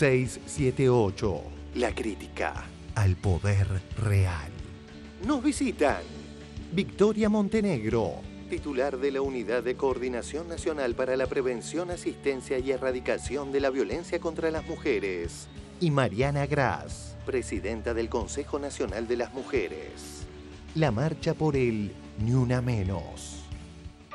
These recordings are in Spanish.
678. La crítica al poder real. Nos visitan Victoria Montenegro, titular de la Unidad de Coordinación Nacional para la Prevención, Asistencia y Erradicación de la Violencia contra las Mujeres, y Mariana Gras, presidenta del Consejo Nacional de las Mujeres. La marcha por el Ni Una Menos.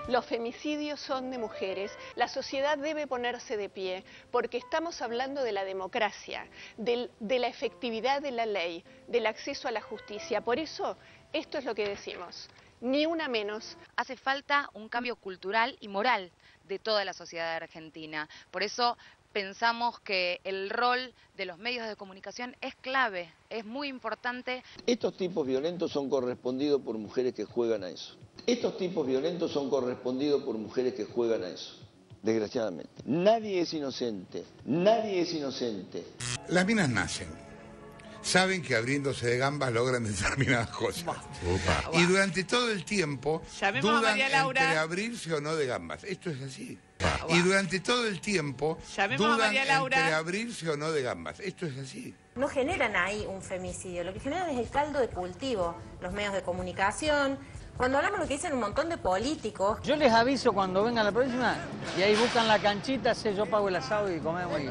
Los femicidios son de mujeres, la sociedad debe ponerse de pie, porque estamos hablando de la democracia, de la efectividad de la ley, del acceso a la justicia. Por eso, esto es lo que decimos, ni una menos. Hace falta un cambio cultural y moral de toda la sociedad argentina. Por eso pensamos que el rol de los medios de comunicación es clave, es muy importante. Estos tipos violentos son correspondidos por mujeres que juegan a eso. Estos tipos violentos son correspondidos por mujeres que juegan a eso, desgraciadamente. Nadie es inocente, nadie es inocente. Las minas nacen, saben que abriéndose de gambas logran determinadas cosas. Y durante todo el tiempo dudan entre abrirse o no de gambas. Esto es así. Y durante todo el tiempo dudan entre abrirse o no de gambas. Esto es así. No generan ahí un femicidio, lo que generan es el caldo de cultivo, los medios de comunicación. Cuando hablamos lo que dicen un montón de políticos. Yo les aviso cuando venga la próxima y ahí buscan la canchita, yo pago el asado y comemos.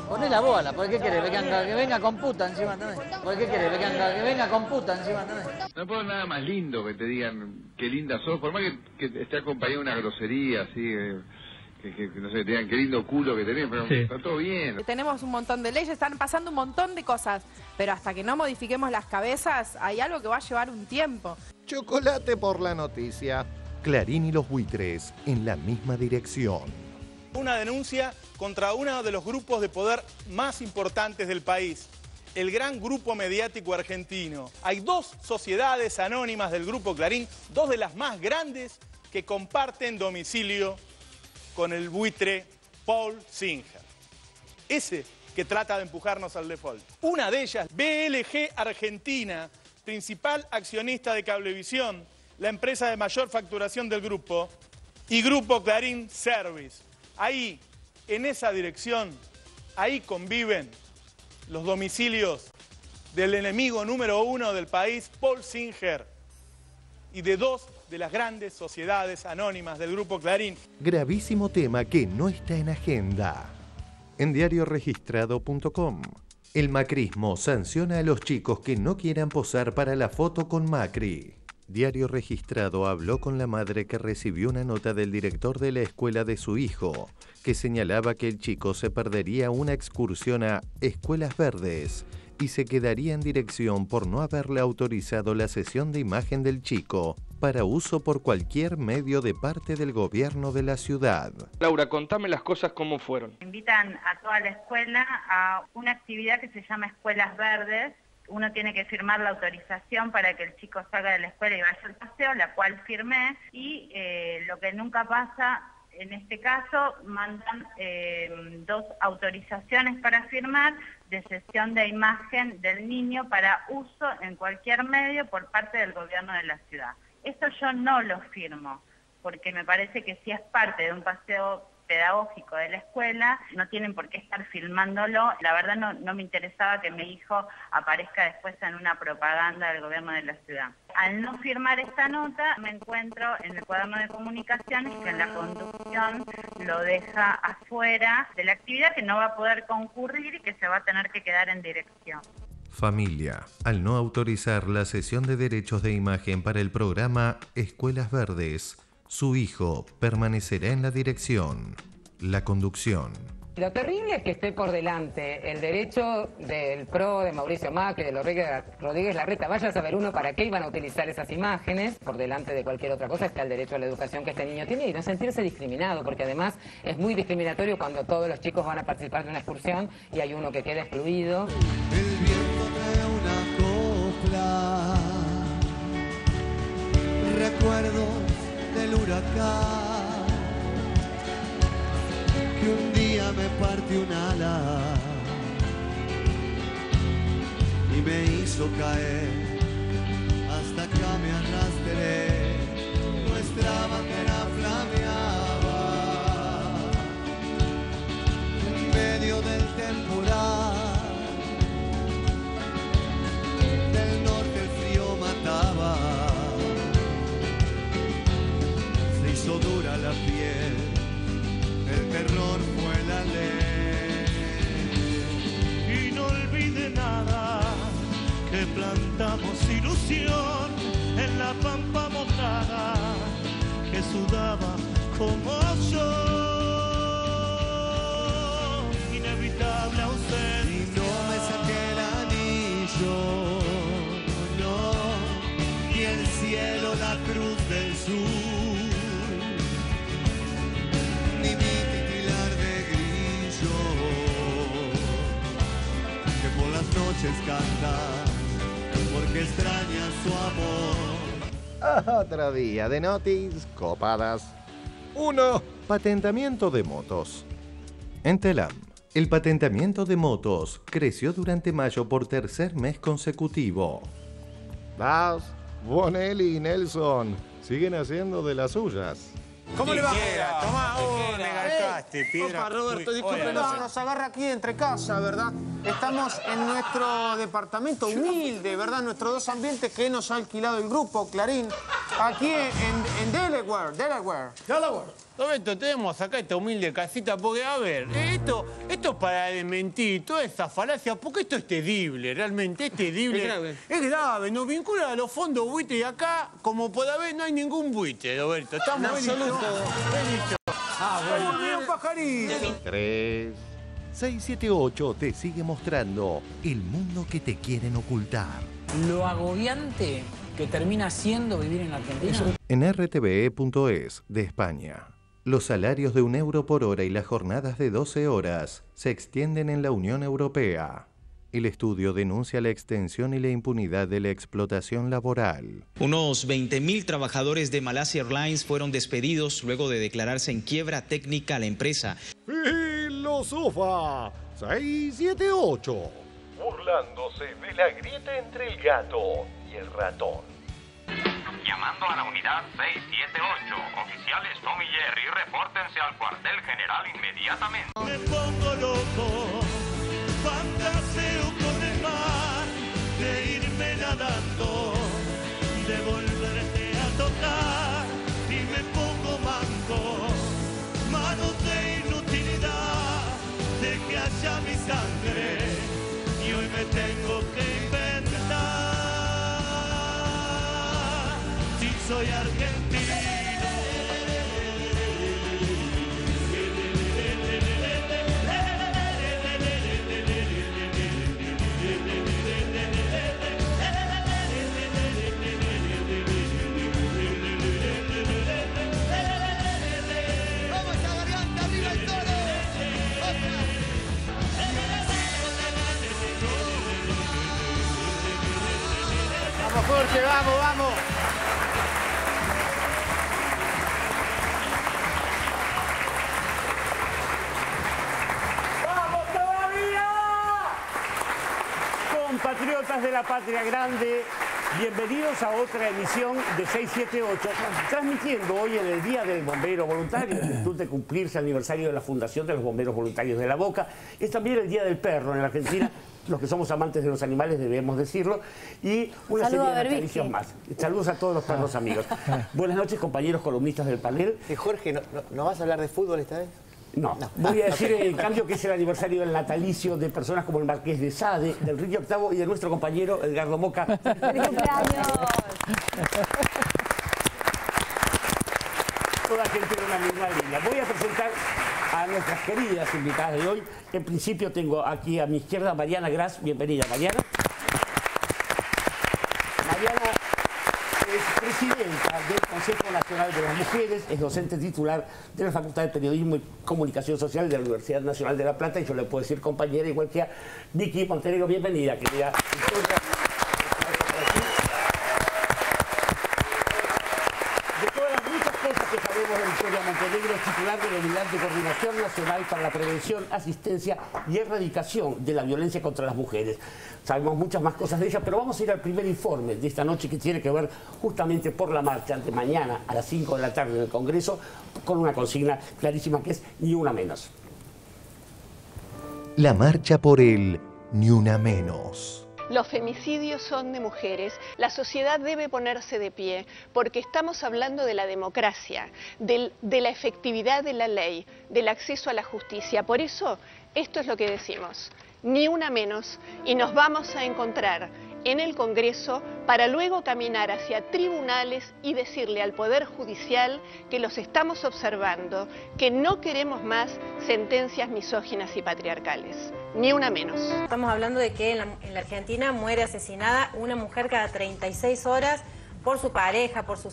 Poné la bola, ¿por qué querés? Que venga con puta encima también. ¿Por qué querés? Que venga con puta encima también. No puedo nada más lindo que te digan qué linda sos, por más que esté acompañado de una grosería así, que no sé, te digan qué lindo culo que tenés, pero sí, está todo bien. Tenemos un montón de leyes, están pasando un montón de cosas, pero hasta que no modifiquemos las cabezas hay algo que va a llevar un tiempo. Chocolate por la noticia. Clarín y los buitres en la misma dirección. Una denuncia contra uno de los grupos de poder más importantes del país, el gran grupo mediático argentino. Hay dos sociedades anónimas del grupo Clarín, dos de las más grandes que comparten domicilio con el buitre Paul Singer, ese que trata de empujarnos al default. Una de ellas, BLG Argentina, principal accionista de Cablevisión, la empresa de mayor facturación del grupo, y Grupo Clarín Service. Ahí, en esa dirección, ahí conviven los domicilios del enemigo número uno del país, Paul Singer, y de dos de las grandes sociedades anónimas del Grupo Clarín. Gravísimo tema que no está en agenda. En diarioregistrado.com. El macrismo sanciona a los chicos que no quieran posar para la foto con Macri. Diario Registrado habló con la madre que recibió una nota del director de la escuela de su hijo, que señalaba que el chico se perdería una excursión a Escuelas Verdes y se quedaría en dirección por no haberle autorizado la sesión de imagen del chico para uso por cualquier medio de parte del gobierno de la ciudad. Laura, contame las cosas como fueron. Invitan a toda la escuela a una actividad que se llama Escuelas Verdes. Uno tiene que firmar la autorización para que el chico salga de la escuela y vaya al paseo, la cual firmé, y lo que nunca pasa, en este caso, mandan dos autorizaciones para firmar de sesión de imagen del niño para uso en cualquier medio por parte del gobierno de la ciudad. Esto yo no lo firmo, porque me parece que si es parte de un paseo pedagógico de la escuela, no tienen por qué estar filmándolo. La verdad no me interesaba que mi hijo aparezca después en una propaganda del gobierno de la ciudad. Al no firmar esta nota, me encuentro en el cuaderno de comunicaciones que en la conducción lo deja afuera de la actividad, que no va a poder concurrir y que se va a tener que quedar en dirección. Familia, al no autorizar la sesión de derechos de imagen para el programa Escuelas Verdes, su hijo permanecerá en la dirección, la conducción. Lo terrible es que esté por delante el derecho del PRO, de Mauricio Macri, de Rodríguez Larreta. Vaya a saber uno para qué iban a utilizar esas imágenes. Por delante de cualquier otra cosa está el derecho a la educación que este niño tiene y no sentirse discriminado, porque además es muy discriminatorio cuando todos los chicos van a participar de una excursión y hay uno que queda excluido. El viento trae una copla, recuerdos del huracán, que un día me partió un ala y me hizo caer, hasta acá me arrastré, nuestra bandera flameaba en medio nuestra piel, el terror fue la ley. Y no olvide nada, que plantamos ilusión en la pampa mojada, que sudaba como yo. Inevitable ausencia. Y no me saqué el anillo, no, ni el cielo, la cruz del sur, ni mi titilar de grillo, que por las noches canta, porque extraña su amor. Otro día de notis copadas. 1. Patentamiento de motos. En Telam, el patentamiento de motos creció durante mayo por tercer mes consecutivo. 2. Bonelli y Nelson siguen haciendo de las suyas. ¿Cómo le va? Tomá, me garcaste, piedra. Opa, Roberto, disculpe, nos agarra aquí entre casa, ¿verdad? Estamos en nuestro departamento humilde, ¿verdad? Nuestros dos ambientes que nos ha alquilado el grupo Clarín, aquí en Delaware. Roberto, tenemos acá esta humilde casita porque, a ver, esto es para desmentir toda esa falacia, porque esto es terrible, realmente es terrible. Es grave, nos vincula a los fondos buitre y acá, como puede haber, no hay ningún buitre, Roberto. Estamos absoluto. Bueno, mira un pajarito. 3. 678 te sigue mostrando el mundo que te quieren ocultar. Lo agobiante que termina siendo vivir en Argentina. En rtve.es de España, los salarios de €1 por hora y las jornadas de 12 horas se extienden en la Unión Europea. El estudio denuncia la extensión y la impunidad de la explotación laboral. Unos 20.000 trabajadores de Malasia Airlines fueron despedidos luego de declararse en quiebra técnica la empresa. Filósofa 678. Burlándose de la grieta entre el gato y el ratón. Llamando a la unidad 678. Oficiales Tom y Jerry, repórtense al cuartel general inmediatamente. Me pongo loco, fantaseo con el mar, de irme nadando, de volverte a tocar, y me pongo manco, manos de inutilidad, de que haya mi sangre, y hoy me tengo que inventar. Si soy argentino. Vamos, Jorge, vamos. Compatriotas de la patria grande, bienvenidos a otra emisión de 678, transmitiendo hoy en el Día del Bombero Voluntario, en virtud de cumplirse el aniversario de la Fundación de los Bomberos Voluntarios de La Boca. Es también el Día del Perro en la Argentina. Los que somos amantes de los animales debemos decirlo. Y una serie de natalicios más. Saludos a todos los perros amigos. Buenas noches, compañeros columnistas del panel. Jorge, ¿no vas a hablar de fútbol esta vez? No, voy a decir en cambio que es el aniversario del natalicio de personas como el Marqués de Sade, del Rey VIII y de nuestro compañero Edgardo Moca. ¡Feliz cumpleaños! Toda gente de una misma línea. Voy a presentar a nuestras queridas invitadas de hoy. En principio tengo aquí a mi izquierda a Mariana Gras. Bienvenida, Mariana. Mariana es presidenta del Consejo Nacional de las Mujeres, es docente titular de la Facultad de Periodismo y Comunicación Social de la Universidad Nacional de La Plata, y yo le puedo decir compañera igual que a Vicky Montenegro. Bienvenida, querida. Victoria Montenegro es titular de la Unidad de Coordinación Nacional para la Prevención, Asistencia y Erradicación de la Violencia contra las Mujeres. Sabemos muchas más cosas de ella, pero vamos a ir al primer informe de esta noche, que tiene que ver justamente por la marcha de mañana a las 5 de la tarde en el Congreso, con una consigna clarísima que es ni una menos. La marcha por el Ni una menos. Los femicidios son de mujeres, la sociedad debe ponerse de pie, porque estamos hablando de la democracia, de la efectividad de la ley, del acceso a la justicia. Por eso, esto es lo que decimos, ni una menos, y nos vamos a encontrar en el Congreso para luego caminar hacia tribunales y decirle al Poder Judicial que los estamos observando, que no queremos más sentencias misóginas y patriarcales, ni una menos. Estamos hablando de que en la Argentina muere asesinada una mujer cada 36 horas por su pareja, por su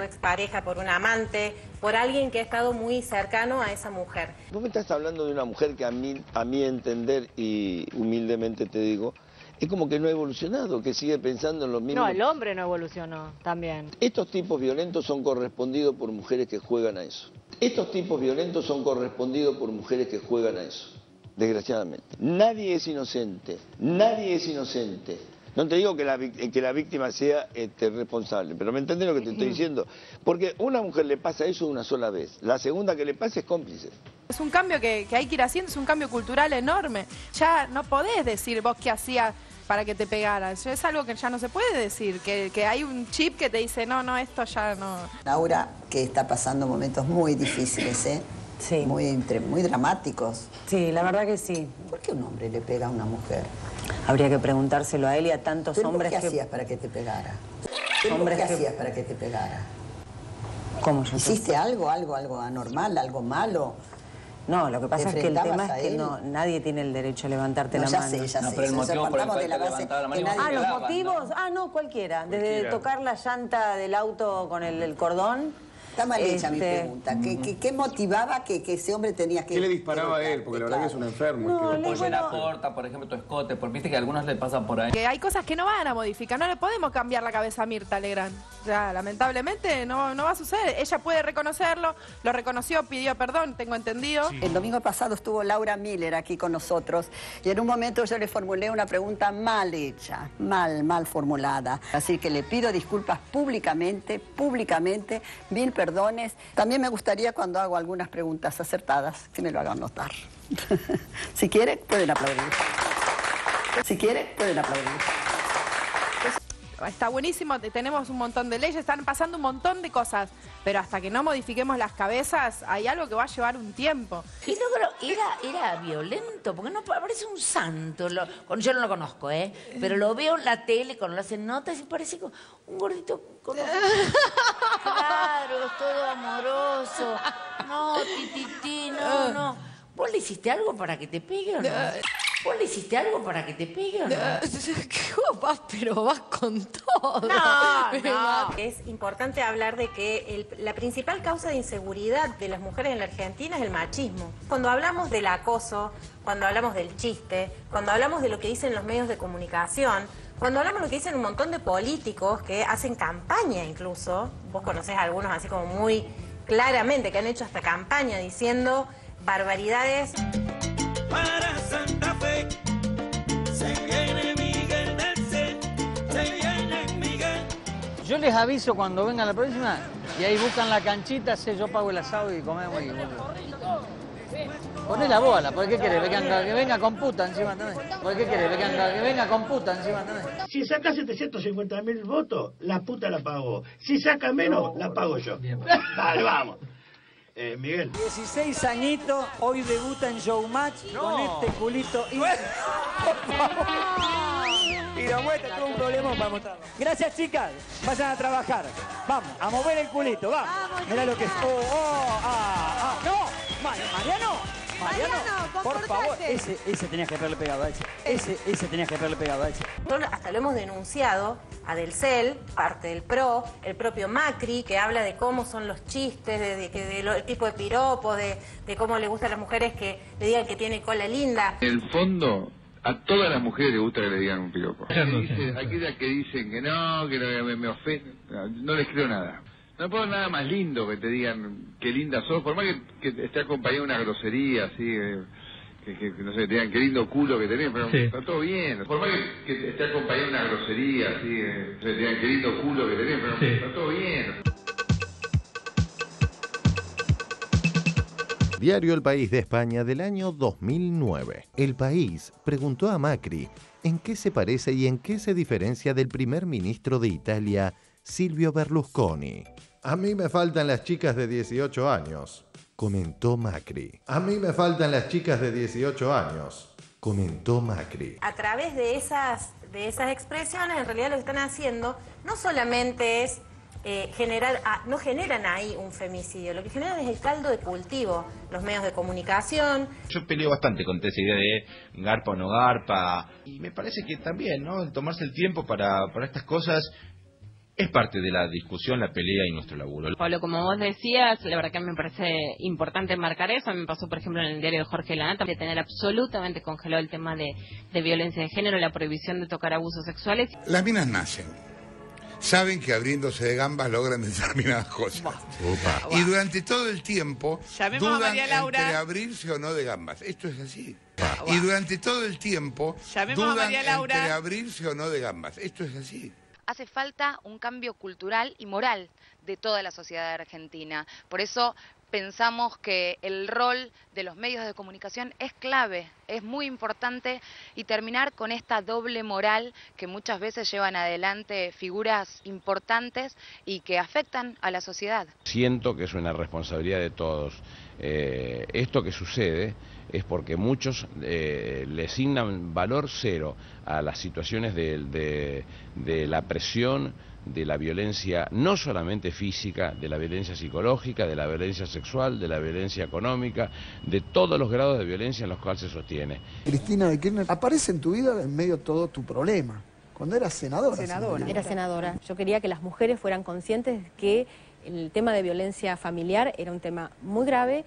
expareja, por un amante, por alguien que ha estado muy cercano a esa mujer. Vos me estás hablando de una mujer que a mi entender, y humildemente te digo, es como que no ha evolucionado, que sigue pensando en los mismos... No, el hombre no evolucionó también. Estos tipos violentos son correspondidos por mujeres que juegan a eso. Estos tipos violentos son correspondidos por mujeres que juegan a eso, desgraciadamente. Nadie es inocente, nadie es inocente. No te digo que la víctima sea responsable, pero ¿me entendés lo que te estoy diciendo? Porque a una mujer le pasa eso una sola vez, la segunda que le pasa es cómplice. Es un cambio que hay que ir haciendo, es un cambio cultural enorme. Ya no podés decir vos qué hacías para que te pegaran. Es algo que ya no se puede decir, que hay un chip que te dice, no, esto ya no. Laura, que está pasando momentos muy difíciles, ¿eh? Sí. Muy dramáticos. Sí, la verdad que sí. ¿Por qué un hombre le pega a una mujer? Habría que preguntárselo a él y a tantos hombres que... ¿Qué hacías para que te pegara? ¿Qué hacías para que te pegara? ¿Cómo yo? ¿Hiciste algo anormal, algo malo? No, lo que pasa es que el tema es que nadie tiene el derecho a levantarte la mano. Ya sé. Pero el motivo por el cual te levantaba la mano... los motivos... ¿no? Cualquiera. Desde tocar la llanta del auto con el cordón... Está mal hecha mi pregunta. ¿Qué motivaba que ese hombre tenía que... ¿Qué le disparaba a él? Porque la verdad que es un enfermo. Porque la corta, por ejemplo, tu escote. Porque viste que a algunos le pasan por ahí. Que hay cosas que no van a modificar. No le podemos cambiar la cabeza a Mirta Legrand. Ya, lamentablemente no va a suceder. Ella puede reconocerlo. Lo reconoció, pidió perdón, tengo entendido. Sí. El domingo pasado estuvo Laura Miller aquí con nosotros. Y en un momento yo le formulé una pregunta mal hecha. Mal formulada. Así que le pido disculpas públicamente. Mil perdones. También me gustaría, cuando hago algunas preguntas acertadas, que me lo hagan notar. Si quieren, pueden aplaudir. Está buenísimo, tenemos un montón de leyes, están pasando un montón de cosas, pero hasta que no modifiquemos las cabezas, hay algo que va a llevar un tiempo. Y luego era violento, porque no parece un santo. Yo no lo conozco, pero lo veo en la tele cuando lo hacen notas y parece un gordito con... Claro, es todo amoroso. No, tititi, no. ¿Vos le hiciste algo para que te pegue o no? ¿Vos le hiciste algo para que te pegue o no? Pero vas con todo. No. Es importante hablar de que la principal causa de inseguridad de las mujeres en la Argentina es el machismo. Cuando hablamos del acoso, cuando hablamos del chiste, cuando hablamos de lo que dicen los medios de comunicación, cuando hablamos de lo que dicen un montón de políticos que hacen campaña incluso, vos conocés a algunos así como muy claramente que han hecho hasta campaña diciendo barbaridades. Para Santa Fe se viene Miguel del C, se viene Miguel. Yo les aviso cuando vengan la próxima y ahí buscan la canchita, yo pago el asado y comemos. Poné la bola, ¿por qué querés? Que venga con puta encima también. ¿Por qué querés? Que venga con puta encima también. Si saca 750.000 votos, la puta la pago. Si saca menos, la pago yo. Dale, vamos. Miguel. 16 añitos, hoy debuta en Showmatch con este culito. Y lo muestra, tuvo un problema para mostrarlo. Gracias, chicas. Vayan a trabajar. Vamos, a mover el culito, vamos. Mirá lo que es. ¡No! Mariano, por favor. Ese tenías que haberle pegado a ese. Ese tenías que haberle pegado a ese. Hasta lo hemos denunciado a Del CEL, parte del PRO, el propio Macri, que habla de cómo son los chistes, del tipo de piropos, de cómo le gusta a las mujeres que le digan que tiene cola linda. En el fondo, a todas las mujeres les gusta que le digan un piropo. Aquellas que dicen que no, que me ofenden, no les creo nada. No puedo nada más lindo que te digan qué linda sos, por más que esté acompañado de una grosería, así, que no sé, te digan qué lindo culo que tenés, pero está todo bien. Por más que esté acompañado de una grosería, así, te digan qué lindo culo que tenés, pero está todo bien. Diario El País de España del año 2009. El País preguntó a Macri en qué se parece y en qué se diferencia del primer ministro de Italia, Silvio Berlusconi. A mí me faltan las chicas de 18 años, comentó Macri. A mí me faltan las chicas de 18 años, comentó Macri. A través de esas expresiones, en realidad lo que están haciendo no solamente es no generan ahí un femicidio, lo que generan es el caldo de cultivo, los medios de comunicación. Yo peleo bastante contra esa idea de garpa o no garpa, y me parece que también, ¿no?, el tomarse el tiempo para estas cosas es parte de la discusión, la pelea y nuestro laburo. Pablo, como vos decías, la verdad que me parece importante marcar eso. Me pasó, por ejemplo, en el diario de Jorge Lanata, de tener absolutamente congelado el tema de violencia de género, la prohibición de tocar abusos sexuales. Las minas nacen. Saben que abriéndose de gambas logran determinadas cosas. Y durante todo el tiempo dudan entre abrirse o no de gambas. Esto es así. Y durante todo el tiempo dudan entre abrirse o no de gambas. Esto es así. Hace falta un cambio cultural y moral de toda la sociedad argentina. Por eso pensamos que el rol de los medios de comunicación es clave, es muy importante, y terminar con esta doble moral que muchas veces llevan adelante figuras importantes y que afectan a la sociedad. Siento que es una responsabilidad de todos. Esto que sucede es porque muchos le asignan valor cero a las situaciones de la presión, de la violencia no solamente física, de la violencia psicológica, de la violencia sexual, de la violencia económica, de todos los grados de violencia en los cuales se sostiene. Cristina de Kirchner aparece en tu vida en medio de todo tu problema. Cuando eras senadora. Era senadora. Yo quería que las mujeres fueran conscientes de que el tema de violencia familiar era un tema muy grave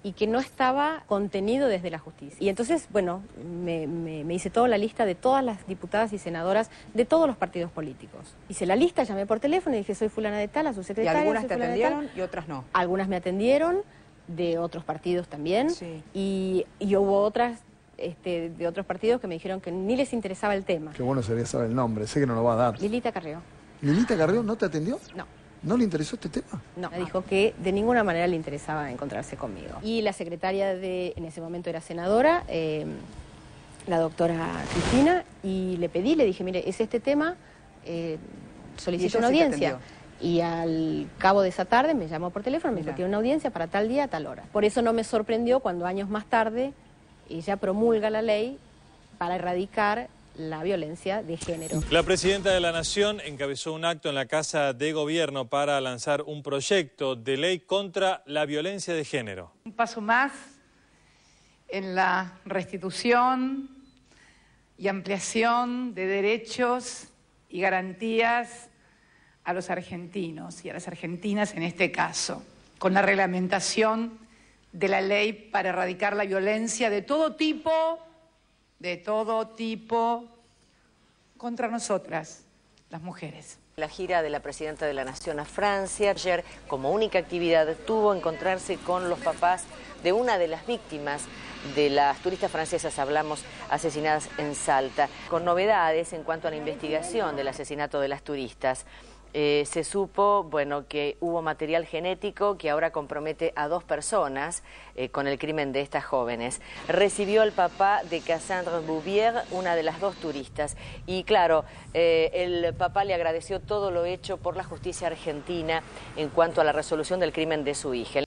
y que no estaba contenido desde la justicia. Y entonces, bueno, me hice toda la lista de todas las diputadas y senadoras de todos los partidos políticos. Hice la lista, llamé por teléfono y dije, soy fulana de tal, a su secretaria. ¿Y algunas te atendieron y otras no? Algunas me atendieron, de otros partidos también, sí. y hubo otras de otros partidos que me dijeron que ni les interesaba el tema. Qué bueno sería saber el nombre, sé que no lo va a dar. Lilita Carrió. ¿Lilita Carrió no te atendió? No. ¿No le interesó este tema? No, me dijo que de ninguna manera le interesaba encontrarse conmigo. Y la secretaria en ese momento era senadora, la doctora Cristina, y le dije, mire, es este tema, solicito una audiencia. Y al cabo de esa tarde me llamó por teléfono, me dijo, tiene una audiencia para tal día, a tal hora. Por eso no me sorprendió cuando años más tarde ella promulga la ley para erradicar la violencia de género. La presidenta de la Nación encabezó un acto en la Casa de Gobierno para lanzar un proyecto de ley contra la violencia de género. Un paso más en la restitución y ampliación de derechos y garantías a los argentinos y a las argentinas en este caso, con la reglamentación de la ley para erradicar la violencia de todo tipo contra nosotras, las mujeres. La gira de la presidenta de la Nación a Francia, ayer como única actividad tuvo encontrarse con los papás de una de las víctimas de las turistas francesas, hablamos, asesinadas en Salta, con novedades en cuanto a la investigación del asesinato de las turistas. Se supo, bueno, que hubo material genético que ahora compromete a 2 personas con el crimen de estas jóvenes. Recibió al papá de Cassandre Bouvier, una de las 2 turistas. Y claro, el papá le agradeció todo lo hecho por la justicia argentina en cuanto a la resolución del crimen de su hija.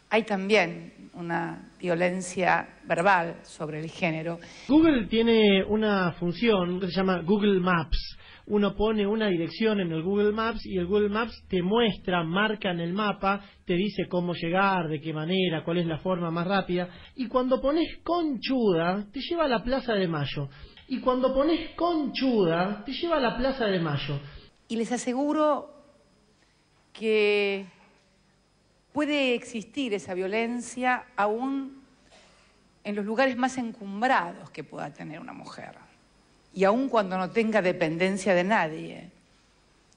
Hay también una violencia verbal sobre el género. Google tiene una función que se llama Google Maps. Uno pone una dirección en el Google Maps y el Google Maps te muestra, marca en el mapa, te dice cómo llegar, de qué manera, cuál es la forma más rápida. Y cuando pones Conchuda, te lleva a la Plaza de Mayo. Y cuando pones Conchuda, te lleva a la Plaza de Mayo. Y les aseguro que puede existir esa violencia aún en los lugares más encumbrados que pueda tener una mujer. Y aun cuando no tenga dependencia de nadie,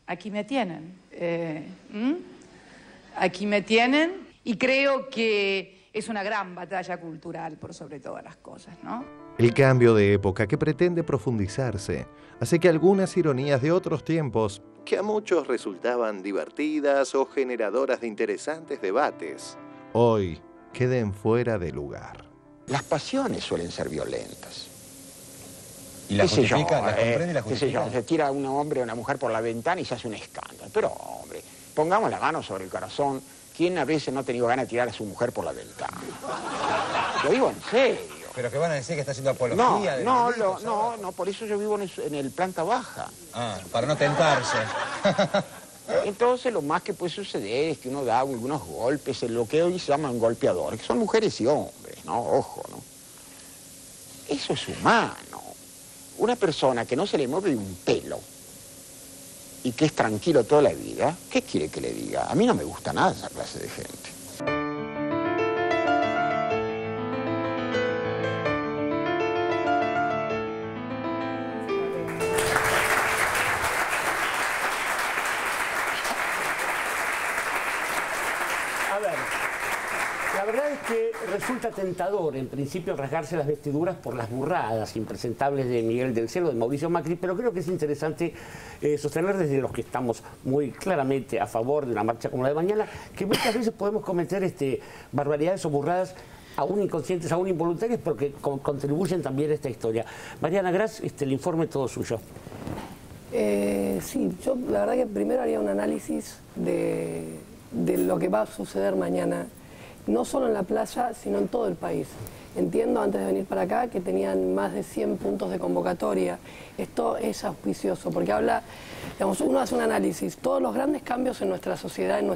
aquí me tienen. Aquí me tienen y creo que es una gran batalla cultural por sobre todas las cosas, ¿no? El cambio de época que pretende profundizarse hace que algunas ironías de otros tiempos, que a muchos resultaban divertidas o generadoras de interesantes debates, hoy queden fuera de lugar. Las pasiones suelen ser violentas. ¿Y la justifica? ¿La comprende y la qué sé yo, justifica? se tira un hombre o una mujer por la ventana y se hace un escándalo. Pero, hombre, pongamos la mano sobre el corazón. ¿Quién a veces no ha tenido ganas de tirar a su mujer por la ventana? Lo digo en serio. ¿Pero qué van a decir que está haciendo apología? No, por eso yo vivo en el planta baja. Ah, para no tentarse. Entonces lo más que puede suceder es que uno da algunos golpes, en lo que hoy se llaman golpeadores, que son mujeres y hombres, ¿no? Ojo, ¿no? Eso es humano. Una persona que no se le mueve un pelo y que es tranquilo toda la vida, ¿qué quiere que le diga? A mí no me gusta nada esa clase de gente. A ver, la verdad es que resulta tentador, en principio, rasgarse las vestiduras por las burradas impresentables de Miguel del Cielo, de Mauricio Macri, pero creo que es interesante sostener desde los que estamos muy claramente a favor de una marcha como la de mañana, que muchas veces podemos cometer barbaridades o burradas aún inconscientes, aún involuntarias, porque contribuyen también a esta historia. Mariana Gras, el informe todo suyo. Sí, yo la verdad que primero haría un análisis de lo que va a suceder mañana, no solo en la playa, sino en todo el país. Entiendo, antes de venir para acá, que tenían más de 100 puntos de convocatoria. Esto es auspicioso, porque habla, digamos, uno hace un análisis. Todos los grandes cambios en nuestra sociedad, en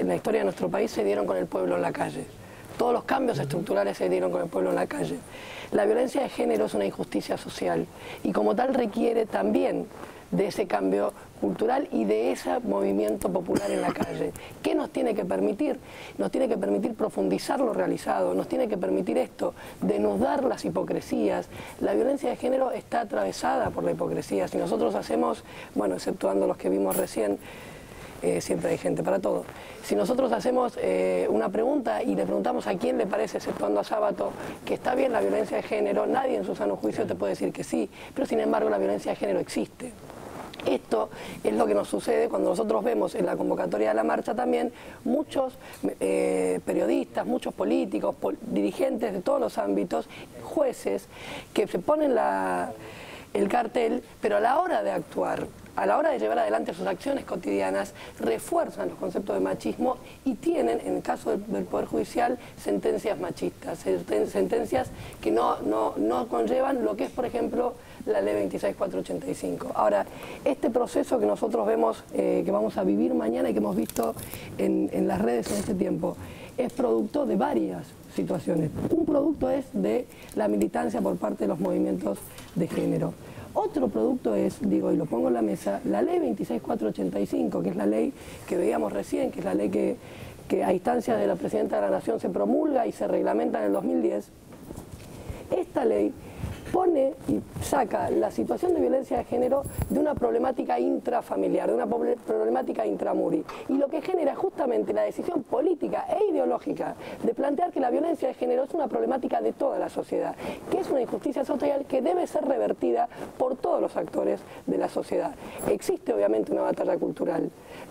la historia de nuestro país, se dieron con el pueblo en la calle. Todos los cambios estructurales se dieron con el pueblo en la calle. La violencia de género es una injusticia social y como tal requiere también de ese cambio cultural y de ese movimiento popular en la calle. ¿Qué nos tiene que permitir? Nos tiene que permitir profundizar lo realizado, nos tiene que permitir esto, denudar las hipocresías. La violencia de género está atravesada por la hipocresía. Si nosotros hacemos, bueno, exceptuando los que vimos recién, siempre hay gente para todo. Si nosotros hacemos una pregunta y le preguntamos a quién le parece, exceptuando a Sábato, que está bien la violencia de género, nadie en su sano juicio te puede decir que sí, pero sin embargo la violencia de género existe. Esto es lo que nos sucede cuando nosotros vemos en la convocatoria de la marcha también muchos periodistas, muchos políticos, dirigentes de todos los ámbitos, jueces, que se ponen el cartel, pero a la hora de actuar, a la hora de llevar adelante sus acciones cotidianas, refuerzan los conceptos de machismo y tienen, en el caso del Poder Judicial, sentencias machistas, sentencias que no conllevan lo que es, por ejemplo, la ley 26485. Ahora, este proceso que nosotros vemos, que vamos a vivir mañana y que hemos visto en las redes en este tiempo, es producto de varias situaciones. Un producto es de la militancia por parte de los movimientos de género. Otro producto es, digo, y lo pongo en la mesa, la ley 26485, que es la ley que veíamos recién, que es la ley que a instancias de la Presidenta de la Nación se promulga y se reglamenta en el 2010. Esta ley pone y saca la situación de violencia de género de una problemática intrafamiliar, de una problemática intramuri. Y lo que genera justamente la decisión política e ideológica de plantear que la violencia de género es una problemática de toda la sociedad, que es una injusticia social que debe ser revertida por todos los actores de la sociedad. Existe obviamente una batalla cultural,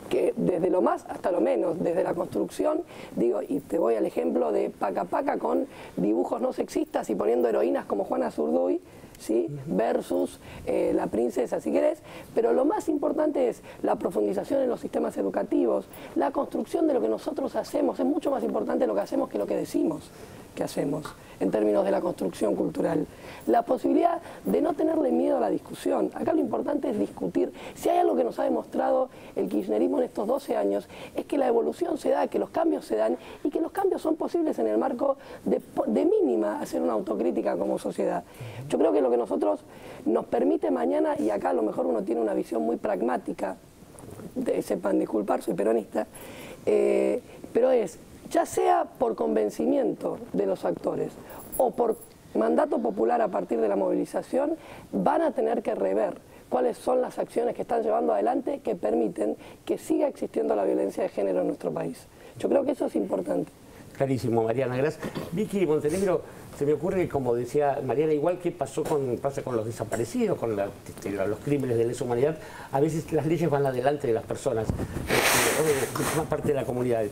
que desde lo más hasta lo menos, desde la construcción, digo, y te voy al ejemplo de Paca Paca con dibujos no sexistas y poniendo heroínas como Juana Zurduy, ¿sí? Versus la princesa, si querés, pero lo más importante es la profundización en los sistemas educativos, la construcción de lo que nosotros hacemos, es mucho más importante lo que hacemos que lo que decimos que hacemos, en términos de la construcción cultural. La posibilidad de no tenerle miedo a la discusión. Acá lo importante es discutir. Si hay algo que nos ha demostrado el kirchnerismo en estos 12 años, es que la evolución se da, que los cambios se dan y que los cambios son posibles en el marco de mínima hacer una autocrítica como sociedad. Yo creo que lo que nosotros nos permite mañana, y acá a lo mejor uno tiene una visión muy pragmática, sepan disculpar, soy peronista, pero es, ya sea por convencimiento de los actores o por mandato popular a partir de la movilización, van a tener que rever cuáles son las acciones que están llevando adelante que permiten que siga existiendo la violencia de género en nuestro país. Yo creo que eso es importante. Clarísimo, Mariana, gracias. Vicky Montenegro, se me ocurre que, como decía Mariana, igual que pasa con los desaparecidos, con los crímenes de lesa humanidad, a veces las leyes van adelante de las personas, más parte de la comunidad.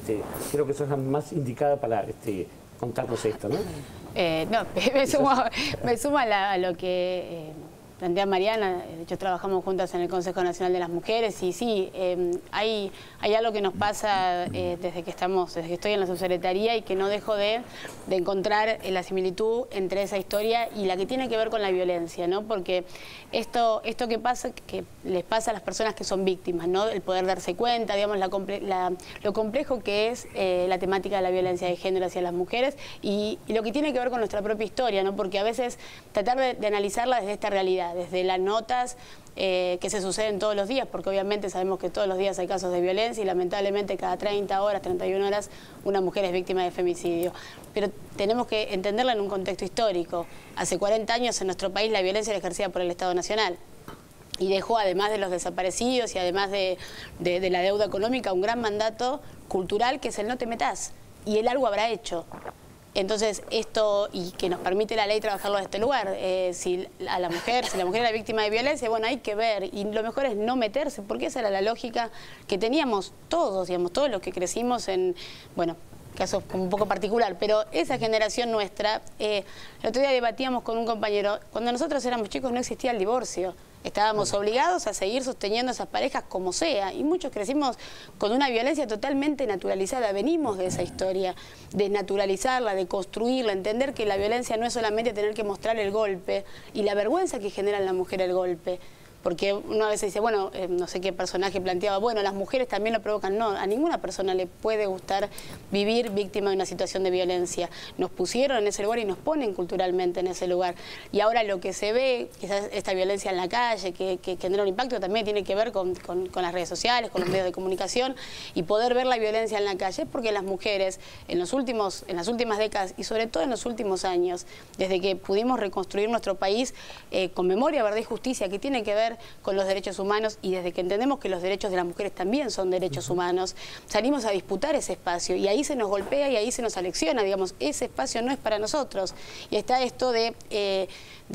Creo que eso es la más indicada para contarnos esto, ¿no? No, me sumo a lo que plantea Mariana. De hecho, trabajamos juntas en el Consejo Nacional de las Mujeres y sí, hay algo que nos pasa desde que estoy en la subsecretaría y que no dejo de encontrar la similitud entre esa historia y la que tiene que ver con la violencia, ¿no? Porque esto que les pasa a las personas que son víctimas, ¿no? El poder darse cuenta, digamos, lo complejo que es la temática de la violencia de género hacia las mujeres y lo que tiene que ver con nuestra propia historia, ¿no? Porque a veces tratar de analizarla desde esta realidad, desde las notas que se suceden todos los días, porque obviamente sabemos que todos los días hay casos de violencia y lamentablemente cada 30 horas, 31 horas, una mujer es víctima de femicidio. Pero tenemos que entenderla en un contexto histórico. Hace 40 años en nuestro país la violencia era ejercida por el Estado Nacional y dejó, además de los desaparecidos y además de la deuda económica, un gran mandato cultural que es el no te metas, y él algo habrá hecho. Entonces, esto, y que nos permite la ley trabajarlo de este lugar, si la mujer era víctima de violencia, bueno, hay que ver, y lo mejor es no meterse, porque esa era la lógica que teníamos todos, digamos, todos los que crecimos en, bueno, caso como un poco particular, pero esa generación nuestra, el otro día debatíamos con un compañero, cuando nosotros éramos chicos no existía el divorcio. Estábamos obligados a seguir sosteniendo esas parejas como sea, y muchos crecimos con una violencia totalmente naturalizada. Venimos de esa historia, de naturalizarla, de construirla, entender que la violencia no es solamente tener que mostrar el golpe y la vergüenza que genera en la mujer el golpe. Porque uno a veces dice, bueno, no sé qué personaje planteaba, bueno, las mujeres también lo provocan. No, a ninguna persona le puede gustar vivir víctima de una situación de violencia. Nos pusieron en ese lugar y nos ponen culturalmente en ese lugar. Y ahora lo que se ve, quizás esta violencia en la calle, que genera un impacto, también tiene que ver con las redes sociales, con los medios de comunicación, y poder ver la violencia en la calle, porque las mujeres en las últimas décadas y sobre todo en los últimos años, desde que pudimos reconstruir nuestro país con memoria, verdad y justicia, que tiene que ver con los derechos humanos, y desde que entendemos que los derechos de las mujeres también son derechos humanos, salimos a disputar ese espacio y ahí se nos golpea y ahí se nos alecciona, digamos, ese espacio no es para nosotros. Y está esto de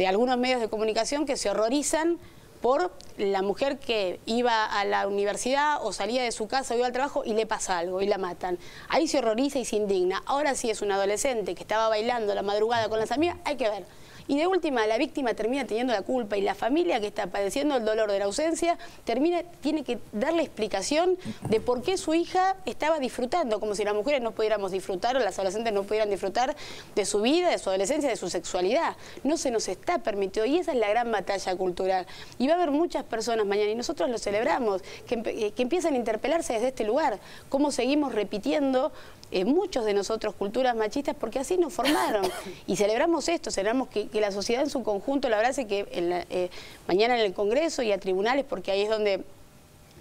algunos medios de comunicación que se horrorizan por la mujer que iba a la universidad o salía de su casa o iba al trabajo y le pasa algo y la matan. Ahí se horroriza y se indigna. Ahora sí es un adolescente que estaba bailando a la madrugada con las amigas, hay que ver. Y de última, la víctima termina teniendo la culpa y la familia que está padeciendo el dolor de la ausencia tiene que darle explicación de por qué su hija estaba disfrutando, como si las mujeres no pudiéramos disfrutar o las adolescentes no pudieran disfrutar de su vida, de su adolescencia, de su sexualidad. No se nos está permitido y esa es la gran batalla cultural. Y va a haber muchas personas mañana, y nosotros lo celebramos, que empiezan a interpelarse desde este lugar. Cómo seguimos repitiendo muchos de nosotros culturas machistas, porque así nos formaron. Y celebramos esto, celebramos que la sociedad en su conjunto la abrace, que mañana en el Congreso y a tribunales, porque ahí es donde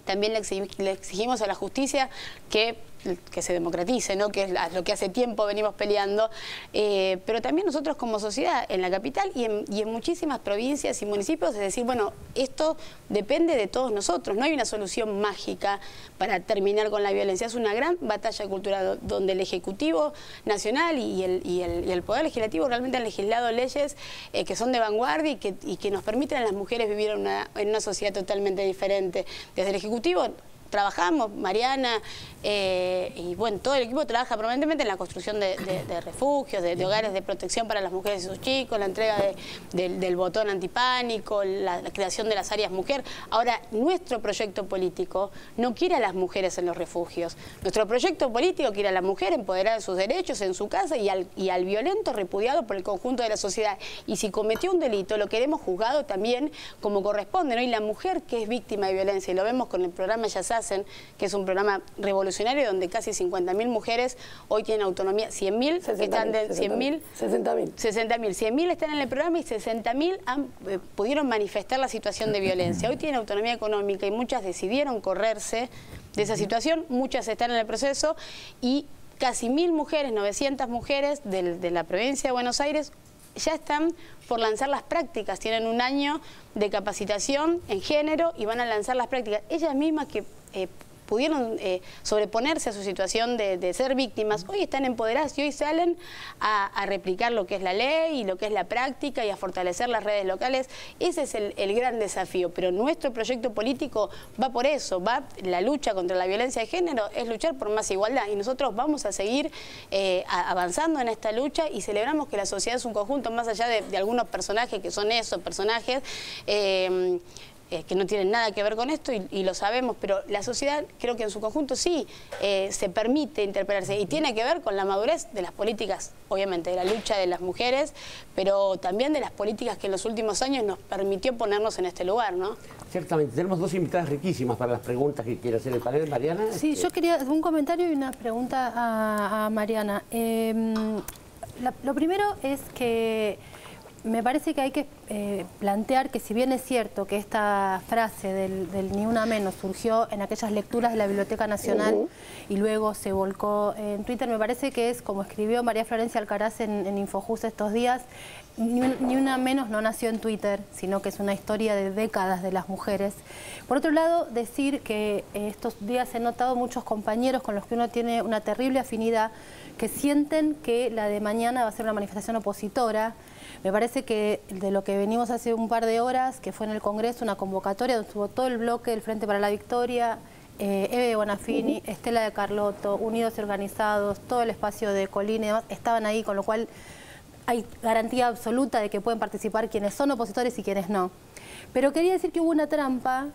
también le exigimos a la justicia que se democratice, ¿no? Que es lo que hace tiempo venimos peleando, pero también nosotros como sociedad en la capital y en muchísimas provincias y municipios, es decir, bueno, esto depende de todos nosotros, no hay una solución mágica para terminar con la violencia, es una gran batalla cultural donde el Ejecutivo Nacional y el Poder Legislativo realmente han legislado leyes que son de vanguardia y que nos permiten a las mujeres vivir en una sociedad totalmente diferente. Desde el Ejecutivo trabajamos, Mariana y bueno, todo el equipo trabaja permanentemente en la construcción de refugios, de hogares de protección para las mujeres y sus chicos, la entrega del botón antipánico, la creación de las áreas mujer. Ahora, nuestro proyecto político no quiere a las mujeres en los refugios. Nuestro proyecto político quiere a la mujer empoderada de sus derechos en su casa y al violento repudiado por el conjunto de la sociedad. Y si cometió un delito, lo queremos juzgado también como corresponde, ¿no? Y la mujer que es víctima de violencia, y lo vemos con el programa Ellas Hacen, que es un programa revolucionario donde casi 50.000 mujeres hoy tienen autonomía, 100.000 están de 100.000, 100.000 están en el programa y 60.000 pudieron manifestar la situación de violencia. Hoy tienen autonomía económica y muchas decidieron correrse de esa situación, muchas están en el proceso y casi 1.000 mujeres, 900 mujeres de la provincia de Buenos Aires ya están por lanzar las prácticas, tienen un año de capacitación en género y van a lanzar las prácticas. Ellas mismas que pudieron sobreponerse a su situación de ser víctimas, hoy están empoderadas y hoy salen a replicar lo que es la ley y lo que es la práctica y a fortalecer las redes locales. Ese es el gran desafío, pero nuestro proyecto político va por eso, la lucha contra la violencia de género es luchar por más igualdad y nosotros vamos a seguir avanzando en esta lucha y celebramos que la sociedad es un conjunto más allá de algunos personajes que son esos personajes que no tienen nada que ver con esto y lo sabemos, pero la sociedad creo que en su conjunto sí se permite interpelarse y tiene que ver con la madurez de las políticas, obviamente de la lucha de las mujeres, pero también de las políticas que en los últimos años nos permitió ponernos en este lugar, ¿no? Ciertamente, tenemos dos invitadas riquísimas para las preguntas que quiere hacer el panel. Mariana. Sí, yo quería un comentario y una pregunta a Mariana. Lo primero es que me parece que hay que plantear que si bien es cierto que esta frase del ni una menos surgió en aquellas lecturas de la Biblioteca Nacional y luego se volcó en Twitter, me parece que es como escribió María Florencia Alcaraz en Infojust estos días, ni una menos no nació en Twitter, sino que es una historia de décadas de las mujeres. Por otro lado, decir que estos días he notado muchos compañeros con los que uno tiene una terrible afinidad que sienten que la de mañana va a ser una manifestación opositora. Me parece que de lo que venimos hace un par de horas, que fue en el Congreso, una convocatoria donde estuvo todo el bloque del Frente para la Victoria, Eve Bonafini, Estela de Carlotto, Unidos y Organizados, todo el espacio de Colina y demás, estaban ahí, con lo cual hay garantía absoluta de que pueden participar quienes son opositores y quienes no. Pero quería decir que hubo una trampa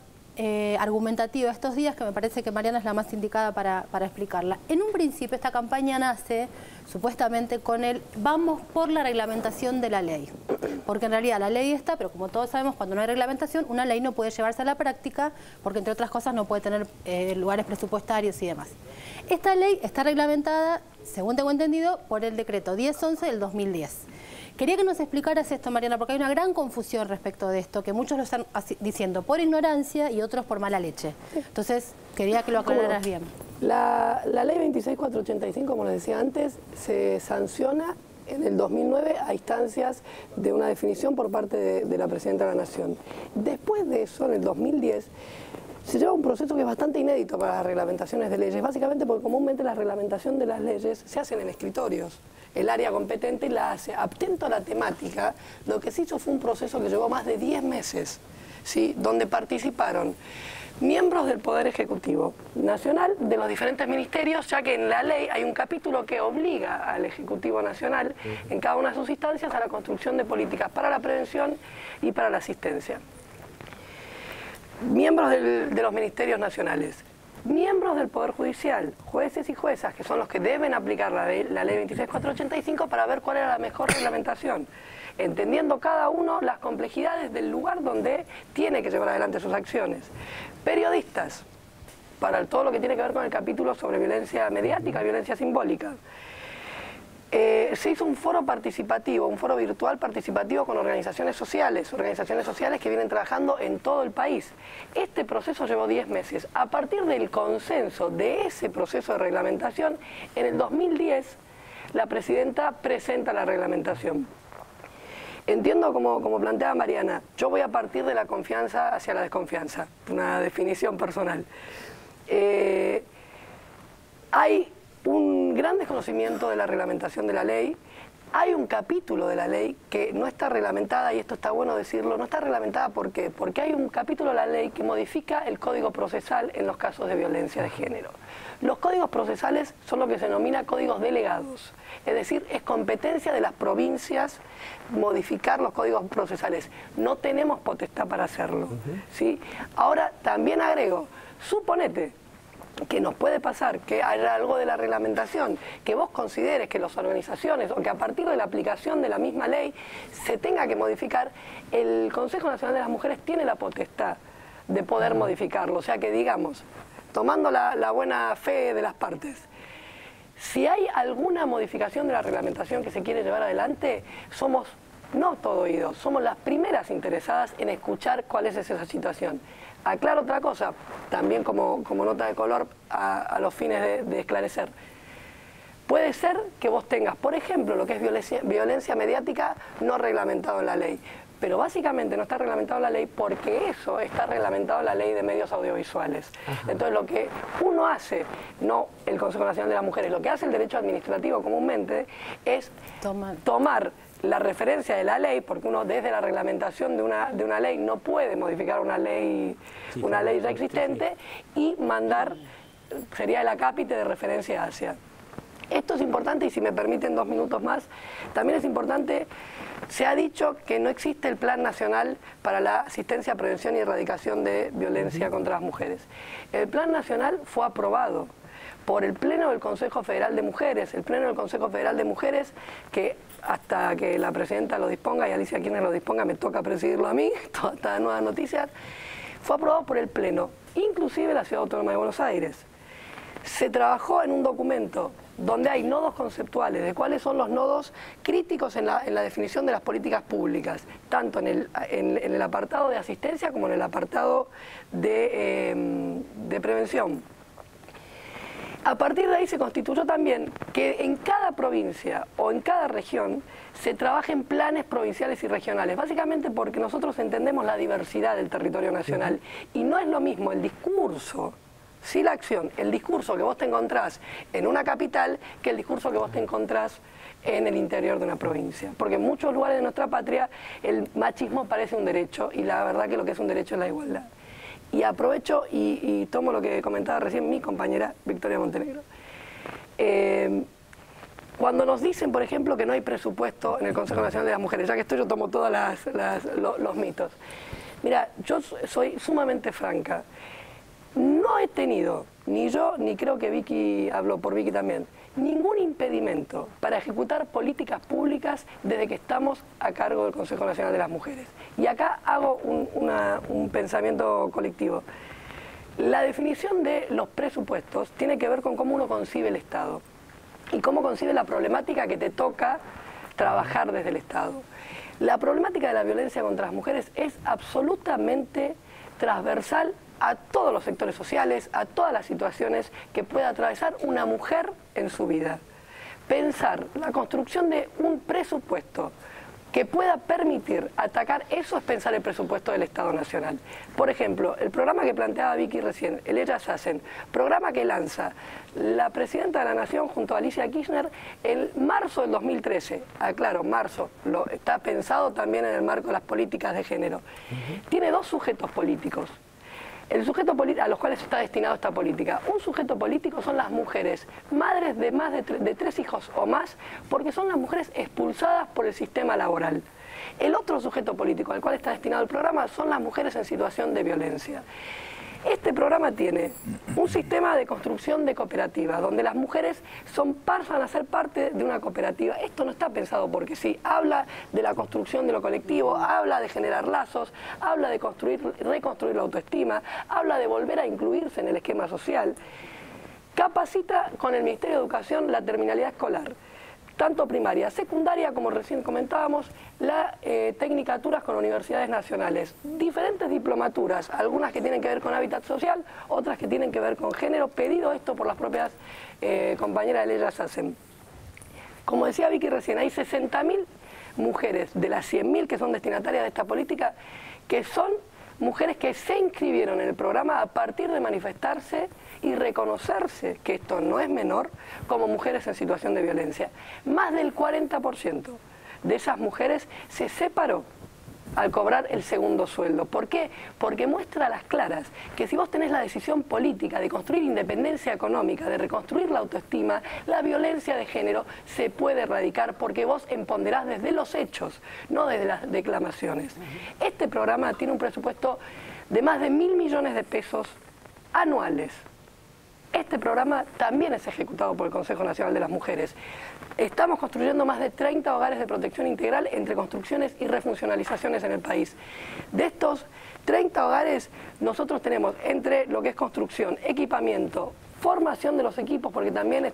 argumentativa estos días que me parece que Mariana es la más indicada para explicarla. En un principio esta campaña nace supuestamente con el vamos por la reglamentación de la ley, porque en realidad la ley está, pero como todos sabemos, cuando no hay reglamentación, una ley no puede llevarse a la práctica porque entre otras cosas no puede tener lugares presupuestarios y demás. Esta ley está reglamentada, según tengo entendido, por el decreto 1011 del 2010. Quería que nos explicaras esto, Mariana, porque hay una gran confusión respecto de esto, que muchos lo están diciendo por ignorancia y otros por mala leche. Entonces, quería que lo aclararas bien. La ley 26485, como les decía antes, se sanciona en el 2009 a instancias de una definición por parte de la Presidenta de la Nación. Después de eso, en el 2010, se lleva un proceso que es bastante inédito para las reglamentaciones de leyes, básicamente porque comúnmente la reglamentación de las leyes se hacen en escritorios. El área competente la hace. Atento a la temática, lo que se hizo fue un proceso que llevó más de 10 meses, ¿sí? Donde participaron miembros del Poder Ejecutivo Nacional, de los diferentes ministerios, ya que en la ley hay un capítulo que obliga al Ejecutivo Nacional, en cada una de sus instancias, a la construcción de políticas para la prevención y para la asistencia. Miembros de los ministerios nacionales, miembros del Poder Judicial, jueces y juezas, que son los que deben aplicar la ley 26485 para ver cuál era la mejor reglamentación, entendiendo cada uno las complejidades del lugar donde tiene que llevar adelante sus acciones. Periodistas, para todo lo que tiene que ver con el capítulo sobre violencia mediática, violencia simbólica. Se hizo un foro participativo, un foro virtual participativo con organizaciones sociales que vienen trabajando en todo el país. Este proceso llevó 10 meses. A partir del consenso de ese proceso de reglamentación, en el 2010 la Presidenta presenta la reglamentación. Entiendo como planteaba Mariana, yo voy a partir de la confianza hacia la desconfianza, una definición personal. Hay un gran desconocimiento de la reglamentación de la ley. Hay un capítulo de la ley que no está reglamentada, y esto está bueno decirlo, no está reglamentada porque hay un capítulo de la ley que modifica el Código Procesal en los casos de violencia de género. Los códigos procesales son lo que se denomina códigos delegados, es decir, es competencia de las provincias modificar los códigos procesales. No tenemos potestad para hacerlo, ¿sí? Ahora, también agrego, suponete que nos puede pasar que haya algo de la reglamentación, que vos consideres que las organizaciones o que a partir de la aplicación de la misma ley se tenga que modificar, el Consejo Nacional de las Mujeres tiene la potestad de poder modificarlo. O sea que, digamos, tomando la buena fe de las partes, si hay alguna modificación de la reglamentación que se quiere llevar adelante, somos no todo oídos, somos las primeras interesadas en escuchar cuál es esa situación. Aclaro otra cosa, también como nota de color a los fines de esclarecer. Puede ser que vos tengas, por ejemplo, lo que es violencia mediática no reglamentado en la ley, pero básicamente no está reglamentado en la ley porque eso está reglamentado en la ley de medios audiovisuales. Ajá. Entonces lo que uno hace, no el Consejo Nacional de las Mujeres, lo que hace el derecho administrativo comúnmente es tomar la referencia de la ley, porque uno desde la reglamentación de una ley no puede modificar una ley ya existente, y mandar, sería el acápite de referencia hacia. Esto es importante, y si me permiten 2 minutos más, también es importante, se ha dicho que no existe el Plan Nacional para la Asistencia, Prevención y Erradicación de Violencia contra las Mujeres. El Plan Nacional fue aprobado por el Pleno del Consejo Federal de Mujeres, el Pleno del Consejo Federal de Mujeres, que hasta que la Presidenta lo disponga y Alicia Kirchner lo disponga, me toca presidirlo a mí, todas estas nuevas noticias, fue aprobado por el Pleno, inclusive la Ciudad Autónoma de Buenos Aires. Se trabajó en un documento donde hay nodos conceptuales de cuáles son los nodos críticos en la definición de las políticas públicas, tanto en el apartado de asistencia como en el apartado de prevención. A partir de ahí se constituyó también que en cada provincia o en cada región se trabajen planes provinciales y regionales, básicamente porque nosotros entendemos la diversidad del territorio nacional y no es lo mismo el discurso, sí la acción, el discurso que vos te encontrás en una capital que el discurso que vos te encontrás en el interior de una provincia. Porque en muchos lugares de nuestra patria el machismo parece un derecho y la verdad que lo que es un derecho es la igualdad. Y aprovecho y tomo lo que comentaba recién mi compañera Victoria Montenegro. Cuando nos dicen, por ejemplo, que no hay presupuesto en el Consejo Nacional de las Mujeres, ya que esto yo tomo todos los mitos. Mira, yo soy sumamente franca. No he tenido, ni yo, ni creo que Vicky, habló por Vicky también, ningún impedimento para ejecutar políticas públicas desde que estamos a cargo del Consejo Nacional de las Mujeres. Y acá hago un pensamiento colectivo. La definición de los presupuestos tiene que ver con cómo uno concibe el Estado y cómo concibe la problemática que te toca trabajar desde el Estado. La problemática de la violencia contra las mujeres es absolutamente transversal a todos los sectores sociales, a todas las situaciones que pueda atravesar una mujer en su vida. Pensar la construcción de un presupuesto que pueda permitir atacar eso es pensar el presupuesto del Estado Nacional. Por ejemplo, el programa que planteaba Vicky recién, el Ellas Hacen, programa que lanza la Presidenta de la Nación junto a Alicia Kirchner en marzo del 2013. Claro, marzo, está pensado también en el marco de las políticas de género. Tiene 2 sujetos políticos. El sujeto a los cuales está destinado esta política. Un sujeto político son las mujeres, madres de más de 3 hijos o más, porque son las mujeres expulsadas por el sistema laboral. El otro sujeto político al cual está destinado el programa son las mujeres en situación de violencia. Este programa tiene un sistema de construcción de cooperativa, donde las mujeres pasan a ser parte de una cooperativa. Esto no está pensado porque sí, habla de la construcción de lo colectivo, habla de generar lazos, habla de reconstruir la autoestima, habla de volver a incluirse en el esquema social. Capacita con el Ministerio de Educación la terminalidad escolar, tanto primaria, secundaria, como recién comentábamos, tecnicaturas con universidades nacionales, diferentes diplomaturas, algunas que tienen que ver con hábitat social, otras que tienen que ver con género, pedido esto por las propias compañeras de Ellas Hacen. Como decía Vicky recién, hay 60.000 mujeres de las 100.000 que son destinatarias de esta política, que son mujeres que se inscribieron en el programa a partir de manifestarse y reconocerse, que esto no es menor, como mujeres en situación de violencia. Más del 40% de esas mujeres se separó al cobrar el segundo sueldo. ¿Por qué? Porque muestra a las claras que si vos tenés la decisión política de construir independencia económica, de reconstruir la autoestima, la violencia de género se puede erradicar porque vos empoderás desde los hechos, no desde las declamaciones. Este programa tiene un presupuesto de más de 1.000 millones de pesos anuales. Este programa también es ejecutado por el Consejo Nacional de las Mujeres. Estamos construyendo más de 30 hogares de protección integral entre construcciones y refuncionalizaciones en el país. De estos 30 hogares, nosotros tenemos entre lo que es construcción, equipamiento, formación de los equipos, porque también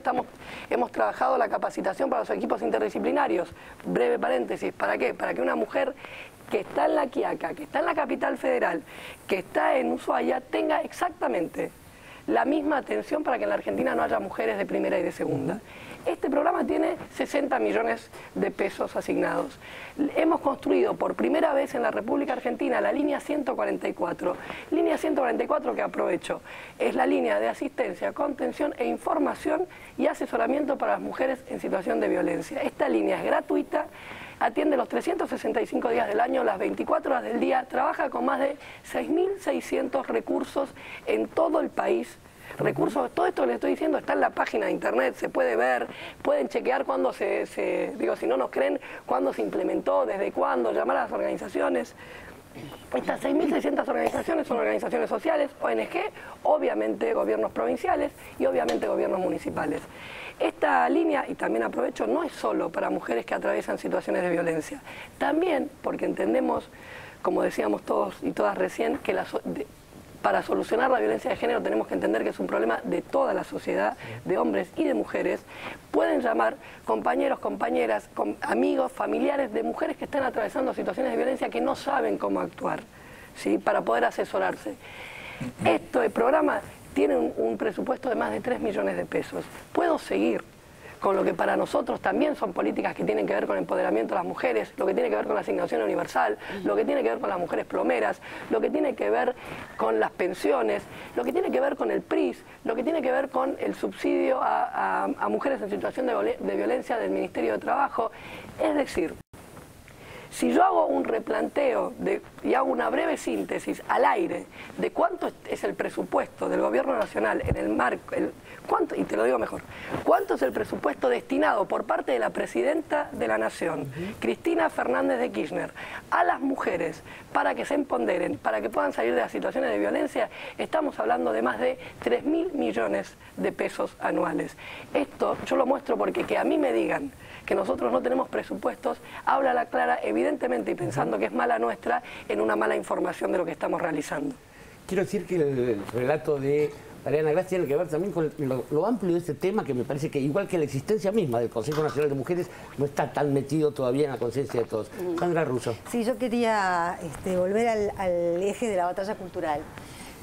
hemos trabajado la capacitación para los equipos interdisciplinarios. Breve paréntesis, ¿para qué? Para que una mujer que está en La Quiaca, que está en la capital federal, que está en Ushuaia, tenga exactamente la misma atención para que en la Argentina no haya mujeres de primera y de segunda. Este programa tiene 60 millones de pesos asignados. Hemos construido por primera vez en la República Argentina la línea 144. Línea 144, que aprovecho, es la línea de asistencia, contención e información y asesoramiento para las mujeres en situación de violencia. Esta línea es gratuita, atiende los 365 días del año, las 24 horas del día, trabaja con más de 6.600 recursos en todo el país. Recursos, todo esto que les estoy diciendo está en la página de internet, se puede ver, pueden chequear cuándo digo, si no nos creen, cuándo se implementó, desde cuándo, llamar a las organizaciones. Estas 6.600 organizaciones son organizaciones sociales, ONG, obviamente gobiernos provinciales y obviamente gobiernos municipales. Esta línea, y también aprovecho, no es solo para mujeres que atraviesan situaciones de violencia, también porque entendemos, como decíamos todos y todas recién, que para solucionar la violencia de género tenemos que entender que es un problema de toda la sociedad, de hombres y de mujeres. Pueden llamar compañeros, compañeras, amigos, familiares de mujeres que están atravesando situaciones de violencia que no saben cómo actuar, ¿sí?, para poder asesorarse. Este programa tiene un presupuesto de más de 3 millones de pesos. Puedo seguir con lo que para nosotros también son políticas que tienen que ver con el empoderamiento de las mujeres, lo que tiene que ver con la asignación universal, lo que tiene que ver con las mujeres plomeras, lo que tiene que ver con las pensiones, lo que tiene que ver con el PRIS, lo que tiene que ver con el subsidio a mujeres en situación de violencia del Ministerio de Trabajo. Es decir, si yo hago un replanteo y hago una breve síntesis al aire de cuánto es el presupuesto del Gobierno Nacional en el marco, y te lo digo mejor, cuánto es el presupuesto destinado por parte de la Presidenta de la Nación, Cristina Fernández de Kirchner, a las mujeres para que se empoderen, para que puedan salir de las situaciones de violencia, estamos hablando de más de 3.000 millones de pesos anuales. Esto yo lo muestro porque que a mí me digan que nosotros no tenemos presupuestos, habla a la clara, evidentemente, y pensando que es mala nuestra, en una mala información de lo que estamos realizando. Quiero decir que el relato de Mariana Gras tiene que ver también con lo amplio de este tema, que me parece que, igual que la existencia misma del Consejo Nacional de Mujeres, no está tan metido todavía en la conciencia de todos. Sandra Russo. Sí, yo quería volver al eje de la batalla cultural.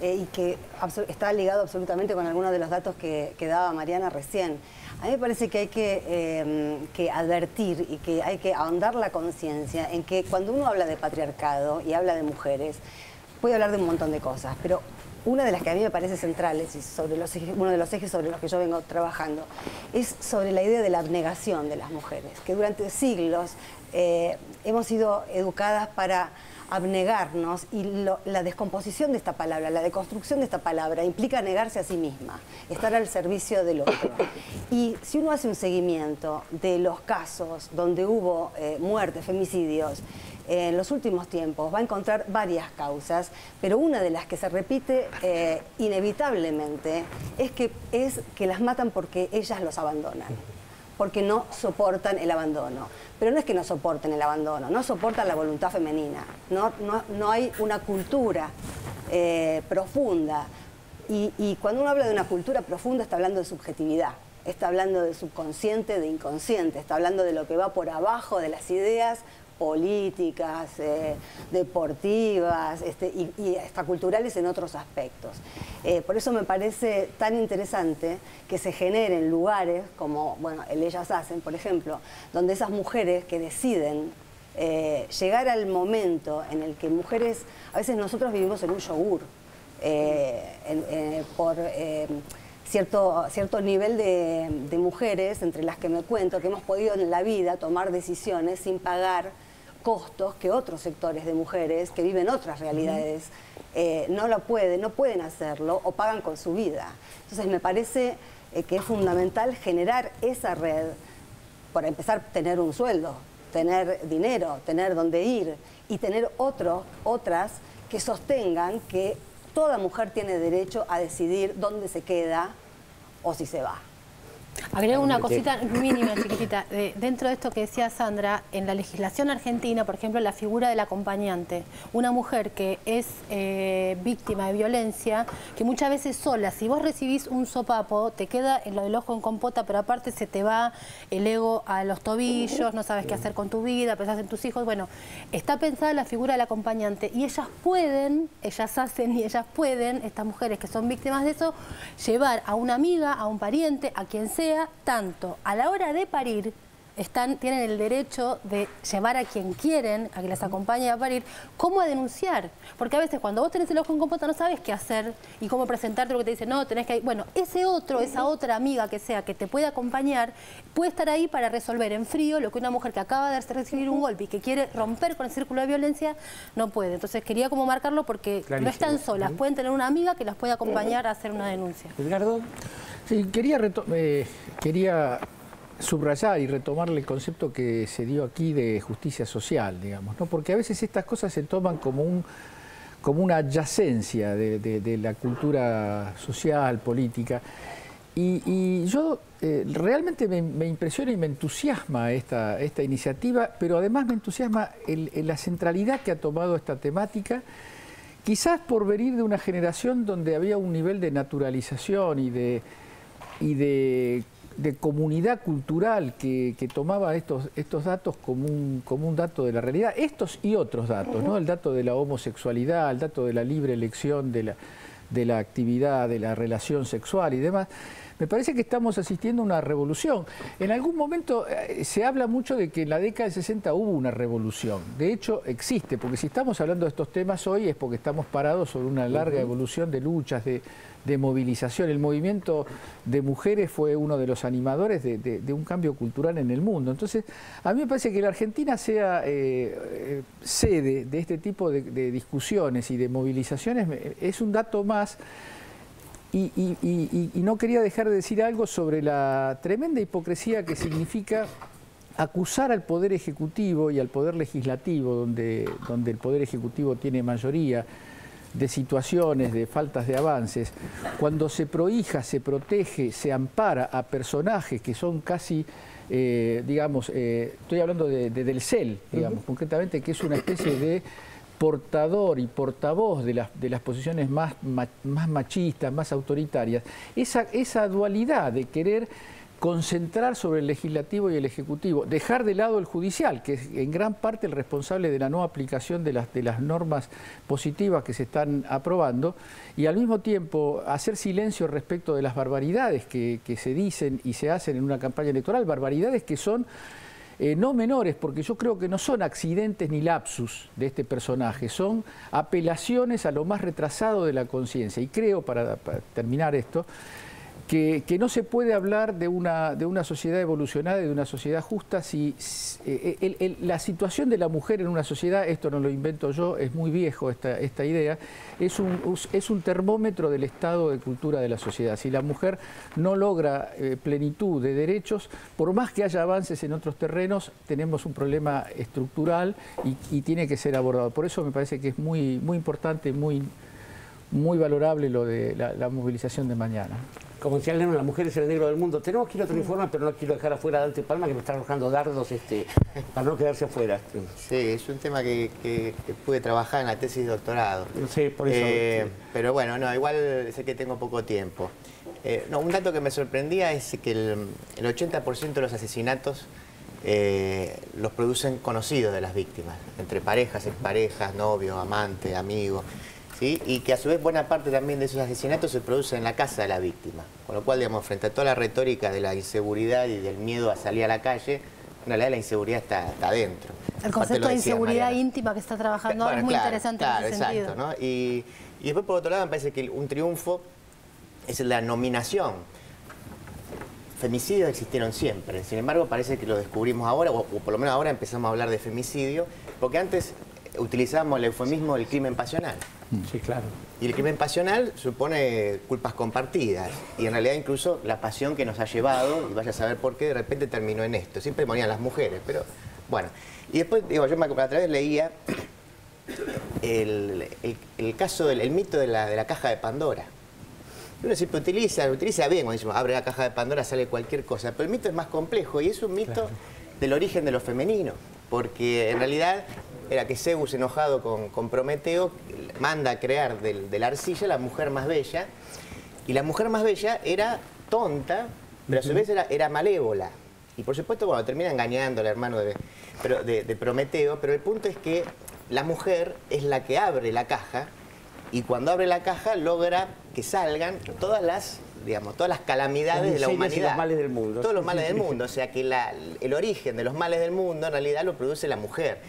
Y que está ligado absolutamente con algunos de los datos que daba Mariana recién. A mí me parece que hay que advertir y que hay que ahondar la conciencia en que cuando uno habla de patriarcado y habla de mujeres, puede hablar de un montón de cosas, pero una de las que a mí me parece centrales y uno de los ejes sobre los que yo vengo trabajando es sobre la idea de la abnegación de las mujeres, que durante siglos hemos sido educadas para abnegarnos, y la descomposición de esta palabra, la deconstrucción de esta palabra implica negarse a sí misma, estar al servicio del otro. Y si uno hace un seguimiento de los casos donde hubo muertes, femicidios, en los últimos tiempos va a encontrar varias causas, pero una de las que se repite inevitablemente es que las matan porque ellas los abandonan, porque no soportan el abandono. Pero no es que no soporten el abandono, no soportan la voluntad femenina, no hay una cultura profunda. Y cuando uno habla de una cultura profunda está hablando de subjetividad, está hablando de subconsciente, de inconsciente, está hablando de lo que va por abajo de las ideas políticas, deportivas y hasta culturales en otros aspectos. Por eso me parece tan interesante que se generen lugares como, bueno, el Ellas Hacen, por ejemplo, donde esas mujeres que deciden llegar al momento en el que mujeres, a veces nosotros vivimos en un yogur, por cierto nivel de mujeres, entre las que me cuento, que hemos podido en la vida tomar decisiones sin pagar costos que otros sectores de mujeres que viven otras realidades no pueden hacerlo o pagan con su vida. Entonces me parece que es fundamental generar esa red, para empezar, tener un sueldo, tener dinero, tener dónde ir y tener otras que sostengan que toda mujer tiene derecho a decidir dónde se queda o si se va. Agrego una cosita mínima, chiquitita. Dentro de esto que decía Sandra, en la legislación argentina, por ejemplo, la figura del acompañante, una mujer que es víctima de violencia, que muchas veces sola, si vos recibís un sopapo, te queda en lo del ojo en compota, pero aparte se te va el ego a los tobillos, no sabes qué hacer con tu vida, pensás en tus hijos. Bueno, está pensada la figura del acompañante y ellas pueden, estas mujeres que son víctimas de eso, llevar a una amiga, a un pariente, a quien sea, sea, tanto a la hora de parir, tienen el derecho de llevar a quien quieren, a que les acompañe a parir, como a denunciar. Porque a veces cuando vos tenés el ojo en compota no sabes qué hacer y cómo presentarte, lo que te dicen, no, tenés que ir. Bueno, esa otra amiga que sea, que te puede acompañar, puede estar ahí para resolver en frío lo que una mujer que acaba de recibir un golpe y que quiere romper con el círculo de violencia, no puede. Entonces quería como marcarlo porque no están solas, pueden tener una amiga que las puede acompañar a hacer una denuncia. Edgardo. Sí, quería subrayar y retomarle el concepto que se dio aquí de justicia social, digamos, ¿no? Porque a veces estas cosas se toman como una adyacencia de la cultura social, política, y yo realmente me impresiona y me entusiasma esta iniciativa, pero además me entusiasma la centralidad que ha tomado esta temática, quizás por venir de una generación donde había un nivel de naturalización y de comunidad cultural que tomaba estos datos como un dato de la realidad, estos y otros datos, ¿no? El dato de la homosexualidad, el dato de la libre elección de la actividad, de la relación sexual y demás. Me parece que estamos asistiendo a una revolución. En algún momento se habla mucho de que en la década del 60 hubo una revolución. De hecho, existe, porque si estamos hablando de estos temas hoy es porque estamos parados sobre una larga evolución de luchas, de movilización. El movimiento de mujeres fue uno de los animadores de un cambio cultural en el mundo. Entonces, a mí me parece que la Argentina sea sede de este tipo de discusiones y de movilizaciones es un dato más. Y no quería dejar de decir algo sobre la tremenda hipocresía que significa acusar al Poder Ejecutivo y al Poder Legislativo, donde el Poder Ejecutivo tiene mayoría, de situaciones, de faltas de avances, cuando se prohija, se protege, se ampara a personajes que son casi, digamos, estoy hablando del CEL, digamos, concretamente, que es una especie de portador y portavoz de las posiciones más machistas, más autoritarias, esa dualidad de querer concentrar sobre el legislativo y el ejecutivo, dejar de lado el judicial, que es en gran parte el responsable de la no aplicación de las normas positivas que se están aprobando, y al mismo tiempo hacer silencio respecto de las barbaridades que se dicen y se hacen en una campaña electoral, barbaridades que son no menores, porque yo creo que no son accidentes ni lapsus de este personaje, son apelaciones a lo más retrasado de la conciencia. Y creo, para terminar esto, que no se puede hablar de una sociedad evolucionada y de una sociedad justa si la situación de la mujer en una sociedad, esto no lo invento yo, es muy viejo esta idea, es un termómetro del estado de cultura de la sociedad. Si la mujer no logra plenitud de derechos, por más que haya avances en otros terrenos, tenemos un problema estructural y tiene que ser abordado. Por eso me parece que es muy importante, muy valorable lo de la movilización de mañana. Como decía Leno, la mujer es el negro del mundo. Tenemos que ir a otro informe, pero no quiero dejar afuera a Dante Palma, que me está arrojando dardos para no quedarse afuera. Sí, es un tema que pude trabajar en la tesis de doctorado. Sí, por eso. Sí. Pero bueno, no, igual sé que tengo poco tiempo. Un dato que me sorprendía es que el 80% de los asesinatos los producen conocidos de las víctimas, entre parejas, exparejas, novios, amantes, amigos. ¿Sí? Y que a su vez buena parte también de esos asesinatos se producen en la casa de la víctima. Con lo cual, digamos, frente a toda la retórica de la inseguridad y del miedo a salir a la calle, en realidad la inseguridad está adentro. El concepto de inseguridad íntima que está trabajando ahora es muy interesante en ese sentido. ¿No? Y después, por otro lado, me parece que un triunfo es la nominación. Femicidios existieron siempre, sin embargo parece que lo descubrimos ahora, o por lo menos ahora empezamos a hablar de femicidio, porque antes utilizábamos el eufemismo del crimen pasional. Sí, claro. Y el crimen pasional supone culpas compartidas. Y en realidad incluso la pasión que nos ha llevado, y vaya a saber por qué, de repente terminó en esto. Siempre morían las mujeres, pero bueno. Y después, digo, yo otra vez leía el caso del mito de la caja de Pandora. Uno siempre utiliza bien, cuando decimos, abre la caja de Pandora, sale cualquier cosa. Pero el mito es más complejo y es un mito del origen de lo femenino. Porque en realidad era que Zeus, enojado con Prometeo, manda a crear de la arcilla la mujer más bella, y la mujer más bella era tonta, pero a su vez era malévola. Y por supuesto, bueno, termina engañando al hermano de Prometeo, pero el punto es que la mujer es la que abre la caja, y cuando abre la caja logra que salgan todas las digamos, todas las calamidades de la humanidad. Los males del mundo. Todos los males del mundo. O sea que el origen de los males del mundo en realidad lo produce la mujer.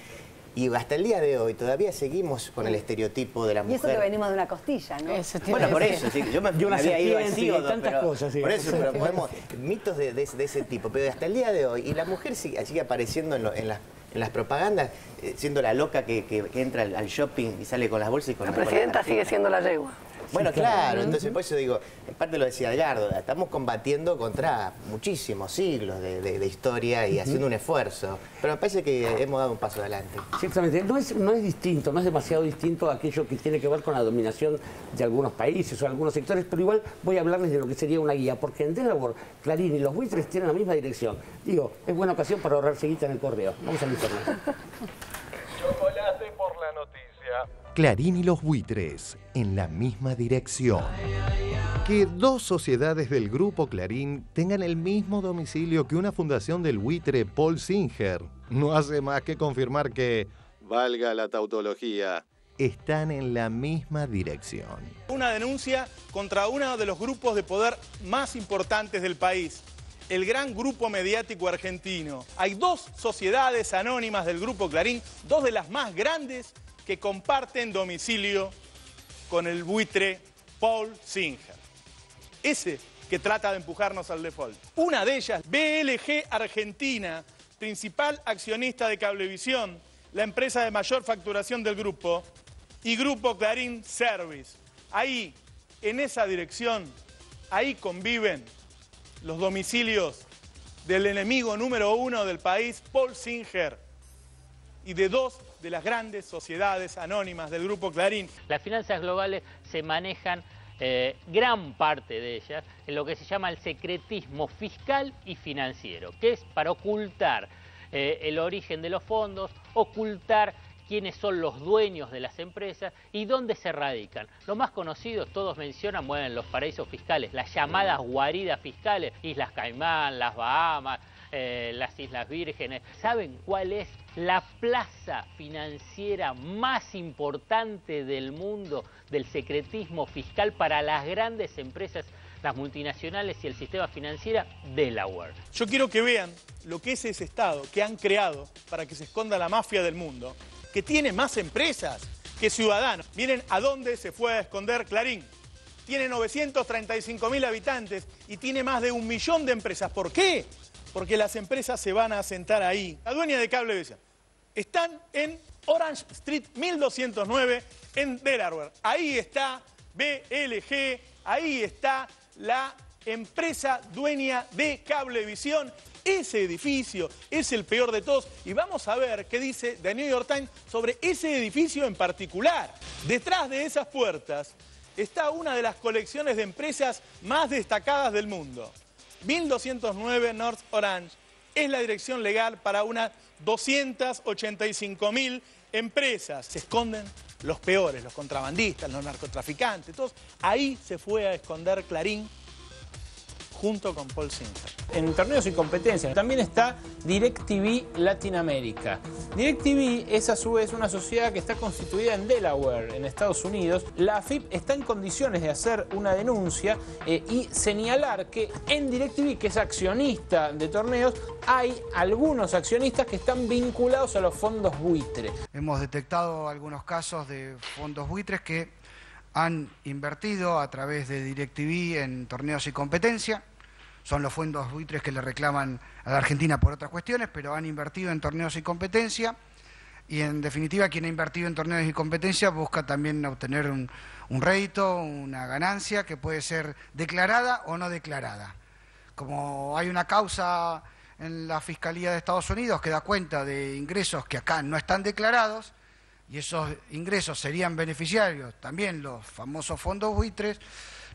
Y hasta el día de hoy todavía seguimos con el estereotipo de la mujer. Y eso que venimos de una costilla, ¿no? Bueno, por eso, sí, yo me había ido al Hesíodo, tantas cosas, sí. Por eso, pero podemos, mitos de ese tipo, pero hasta el día de hoy, y la mujer sigue apareciendo en las propagandas, siendo la loca que entra al shopping y sale con las bolsas y con la presidenta sigue siendo la yegua. Bueno, claro, entonces por eso digo, en parte lo decía Edgardo, estamos combatiendo contra muchísimos siglos de historia y haciendo un esfuerzo, pero me parece que hemos dado un paso adelante. Sí, exactamente, no es distinto, no es demasiado distinto a aquello que tiene que ver con la dominación de algunos países o algunos sectores, pero igual voy a hablarles de lo que sería una guía, porque en Delaware, Clarín y los buitres tienen la misma dirección. Digo, es buena ocasión para ahorrarse guita en el correo. Vamos al internet. Chocolate por la noticia. Clarín y los buitres, en la misma dirección. Que dos sociedades del grupo Clarín tengan el mismo domicilio que una fundación del buitre Paul Singer no hace más que confirmar que, valga la tautología, están en la misma dirección. Una denuncia contra uno de los grupos de poder más importantes del país, el gran grupo mediático argentino. Hay dos sociedades anónimas del grupo Clarín, dos de las más grandes que comparten domicilio con el buitre Paul Singer. Ese que trata de empujarnos al default. Una de ellas, BLG Argentina, principal accionista de Cablevisión, la empresa de mayor facturación del grupo, y Grupo Clarín Service. Ahí, en esa dirección, ahí conviven los domicilios del enemigo número uno del país, Paul Singer, y de dos de las grandes sociedades anónimas del Grupo Clarín. Las finanzas globales se manejan, gran parte de ellas, en lo que se llama el secretismo fiscal y financiero, que es para ocultar el origen de los fondos, ocultar quiénes son los dueños de las empresas y dónde se radican. Los más conocidos, todos mencionan, mueven los paraísos fiscales, las llamadas guaridas fiscales, Islas Caimán, las Bahamas, las Islas Vírgenes. ¿Saben cuál es la plaza financiera más importante del mundo del secretismo fiscal para las grandes empresas, las multinacionales y el sistema financiero? Delaware. Yo quiero que vean lo que es ese Estado que han creado para que se esconda la mafia del mundo, que tiene más empresas que ciudadanos. Miren a dónde se fue a esconder Clarín. Tiene 935.000 habitantes y tiene más de 1 millón de empresas. ¿Por qué? Porque las empresas se van a asentar ahí. La dueña de Cablevisión. Están en Orange Street 1209 en Delaware. Ahí está BLG, ahí está la empresa dueña de Cablevisión. Ese edificio es el peor de todos y vamos a ver qué dice The New York Times sobre ese edificio en particular. Detrás de esas puertas está una de las colecciones de empresas más destacadas del mundo. 1209 North Orange es la dirección legal para unas 285.000 empresas. Se esconden los peores, los contrabandistas, los narcotraficantes, todos. Ahí se fue a esconder Clarín junto con Paul Singer. En torneos y competencias también está DirecTV Latinoamérica. DirecTV es a su vez una sociedad que está constituida en Delaware, en Estados Unidos. La AFIP está en condiciones de hacer una denuncia y señalar que en DirecTV, que es accionista de torneos, hay algunos accionistas que están vinculados a los fondos buitre. Hemos detectado algunos casos de fondos buitres que han invertido a través de DirecTV en torneos y competencia. Son los fondos buitres que le reclaman a la Argentina por otras cuestiones, pero han invertido en torneos y competencia. Y en definitiva, quien ha invertido en torneos y competencia busca también obtener un rédito, una ganancia que puede ser declarada o no declarada. Como hay una causa en la Fiscalía de Estados Unidos que da cuenta de ingresos que acá no están declarados, y esos ingresos serían beneficiarios también los famosos fondos buitres,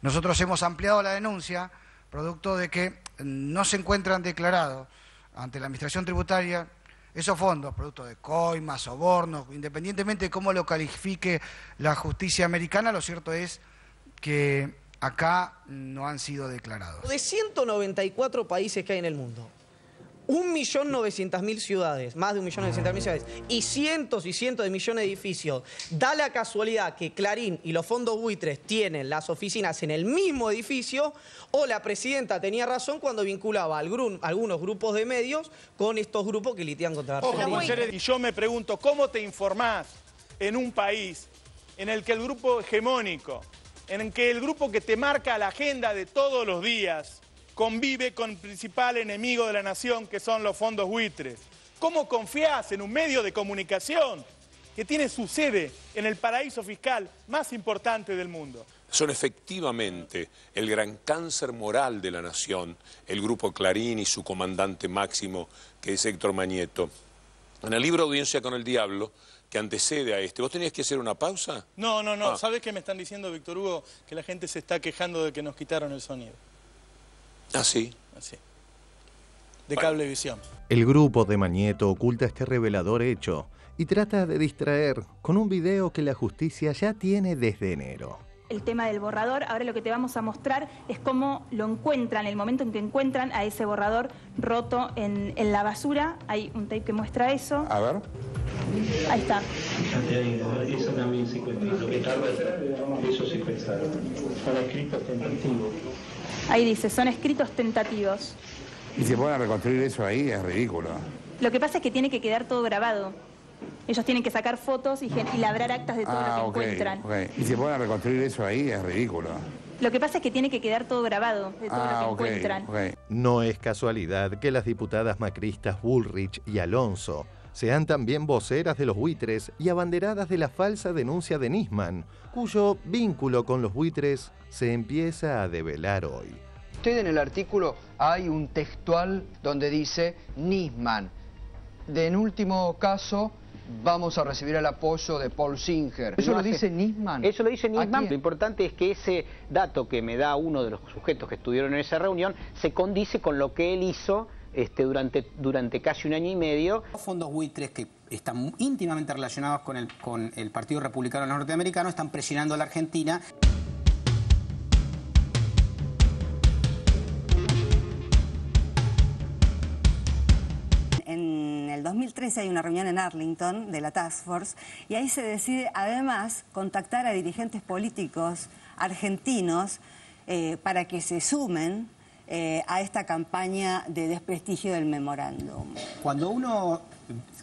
nosotros hemos ampliado la denuncia producto de que no se encuentran declarados ante la Administración Tributaria esos fondos, producto de coimas, sobornos, independientemente de cómo lo califique la justicia americana, lo cierto es que acá no han sido declarados. De 194 países que hay en el mundo, 1.900.000 ciudades, más de 1.900.000 ciudades, y cientos de millones de edificios. Da la casualidad que Clarín y los fondos buitres tienen las oficinas en el mismo edificio, o la presidenta tenía razón cuando vinculaba a algunos grupos de medios con estos grupos que litigan contra la Argentina. Y yo me pregunto, ¿cómo te informás en un país en el que el grupo hegemónico, en el que el grupo que te marca la agenda de todos los días, convive con el principal enemigo de la nación, que son los fondos buitres? ¿Cómo confías en un medio de comunicación que tiene su sede en el paraíso fiscal más importante del mundo? Son efectivamente el gran cáncer moral de la nación, el grupo Clarín y su comandante máximo, que es Héctor Mañeto. En el libro Audiencia con el Diablo, que antecede a este, ¿vos tenías que hacer una pausa? No. ¿Sabés qué me están diciendo, Víctor Hugo? Que la gente se está quejando de que nos quitaron el sonido. ¿Ah, sí? Así. De Cablevisión. El grupo de Mañeto oculta este revelador hecho y trata de distraer con un video que la justicia ya tiene desde enero. El tema del borrador, ahora lo que te vamos a mostrar es cómo lo encuentran, el momento en que encuentran a ese borrador roto en la basura. Hay un tape que muestra eso. A ver. Ahí está. Eso también secuestrado. Lo que tarda eso secuestrado. Son escritos tentativos. Ahí dice, son escritos tentativos. Y se ponen a reconstruir eso ahí, es ridículo. Lo que pasa es que tiene que quedar todo grabado. Ellos tienen que sacar fotos y labrar actas de todo lo que encuentran. Y se ponen a reconstruir eso ahí, es ridículo. Lo que pasa es que tiene que quedar todo grabado de todo lo que encuentran. No es casualidad que las diputadas macristas Bullrich y Alonso sean también voceras de los buitres y abanderadas de la falsa denuncia de Nisman, cuyo vínculo con los buitres se empieza a develar hoy. Usted en el artículo hay un textual donde dice Nisman. En último caso, vamos a recibir el apoyo de Paul Singer. ¿Eso lo dice Nisman? Eso lo dice Nisman. Lo importante es que ese dato que me da uno de los sujetos que estuvieron en esa reunión se condice con lo que él hizo durante casi un año y medio. Los fondos buitres que están íntimamente relacionados con el Partido Republicano Norteamericano están presionando a la Argentina. En el 2013 hay una reunión en Arlington de la Task Force y ahí se decide además contactar a dirigentes políticos argentinos para que se sumen a esta campaña de desprestigio del memorándum. Cuando uno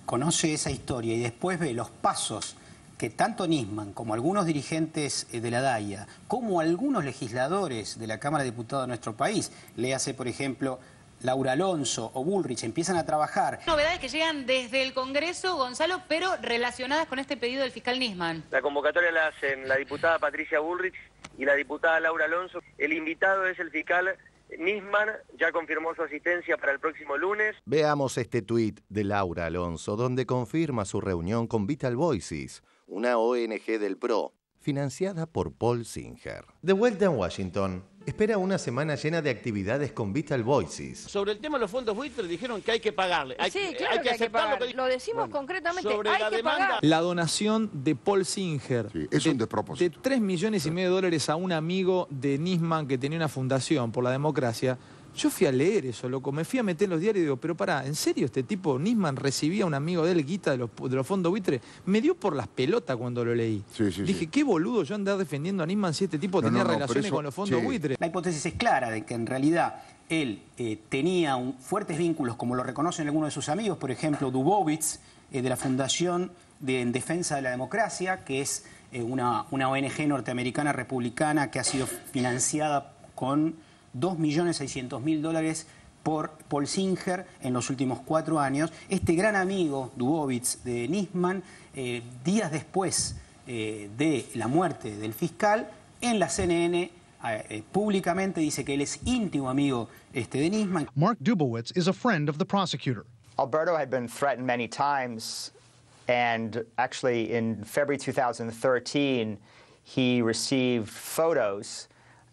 conoce esa historia y después ve los pasos que tanto Nisman como algunos dirigentes de la DAIA, como algunos legisladores de la Cámara de Diputados de nuestro país, léase por ejemplo Laura Alonso o Bullrich, empiezan a trabajar. Novedades que llegan desde el Congreso, Gonzalo, pero relacionadas con este pedido del fiscal Nisman. La convocatoria la hacen la diputada Patricia Bullrich y la diputada Laura Alonso. El invitado es el fiscal Nisman, ya confirmó su asistencia para el próximo lunes. Veamos este tuit de Laura Alonso, donde confirma su reunión con Vital Voices, una ONG del PRO, financiada por Paul Singer. De vuelta en Washington, espera una semana llena de actividades con Vital Voices. Sobre el tema de los fondos buitres dijeron que hay que pagarle. Sí, claro que hay que pagar. Lo decimos concretamente, hay que pagar. La donación de Paul Singer. Sí, es un despropósito. De $3,5 millones a un amigo de Nisman que tenía una fundación por la democracia. Yo fui a leer eso, loco, me fui a meter en los diarios y digo, pero pará, ¿en serio este tipo, Nisman, recibía a un amigo de él guita de los fondos buitres? Me dio por las pelotas cuando lo leí. Dije, qué boludo yo andar defendiendo a Nisman si este tipo tenía relaciones con los fondos buitres. La hipótesis es clara de que en realidad él tenía fuertes vínculos, como lo reconocen algunos de sus amigos, por ejemplo, Dubovitz, de la Fundación en Defensa de la Democracia, que es una ONG norteamericana republicana que ha sido financiada con $2.600.000 por Paul Singer en los últimos 4 años. Este gran amigo, Dubovitz, de Nisman, días después de la muerte del fiscal, en la CNN públicamente dice que él es íntimo amigo de Nisman. Mark Dubowitz is a friend of the prosecutor. Alberto had been threatened many times, and actually in February 2013, he received photos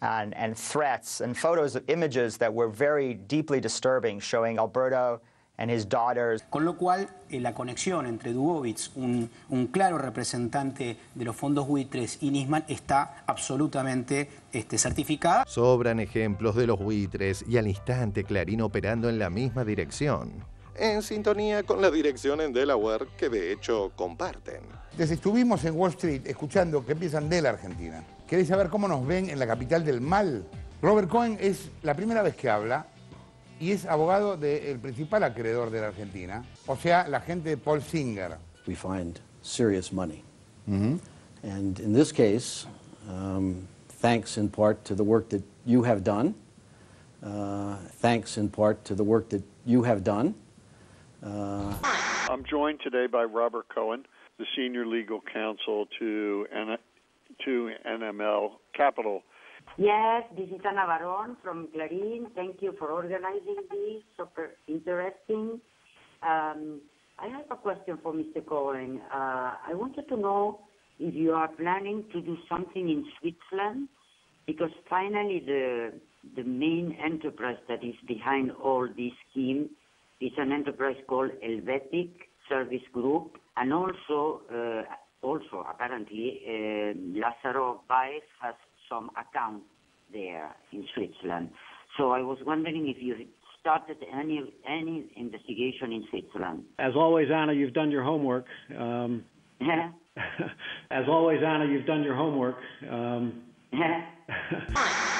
and threats and photos of images that were very deeply disturbing, showing Alberto and his daughters. Con lo cual, la conexión entre Dubowitz, un claro representante de los fondos buitres, y Nisman está absolutamente certificada. Sobran ejemplos de los buitres y al instante Clarín operando en la misma dirección, en sintonía con la dirección en Delaware que de hecho comparten. Desde estuvimos en Wall Street escuchando que empiezan de la Argentina. ¿Queréis saber cómo nos ven en la capital del mal? Robert Cohen es la primera vez que habla y es abogado del principal acreedor de la Argentina, o sea, la gente de Paul Singer. We find serious money. And in this case, thanks in part to the work that you have done, thanks in part to the work that you have done. I'm joined today by Robert Cohen, the senior legal counsel to NML Capital. Yes, this is Ana Barón from Clarín. Thank you for organizing this. Super interesting. I have a question for Mr. Cohen. I wanted to know if you are planning to do something in Switzerland, because finally the main enterprise that is behind all this scheme is an enterprise called Helvetic Service Group, and also apparently Lázaro Báez has some account there in Switzerland. So I was wondering if you started any investigation in Switzerland. As always, Anna, you've done your homework. As always, Anna, you've done your homework.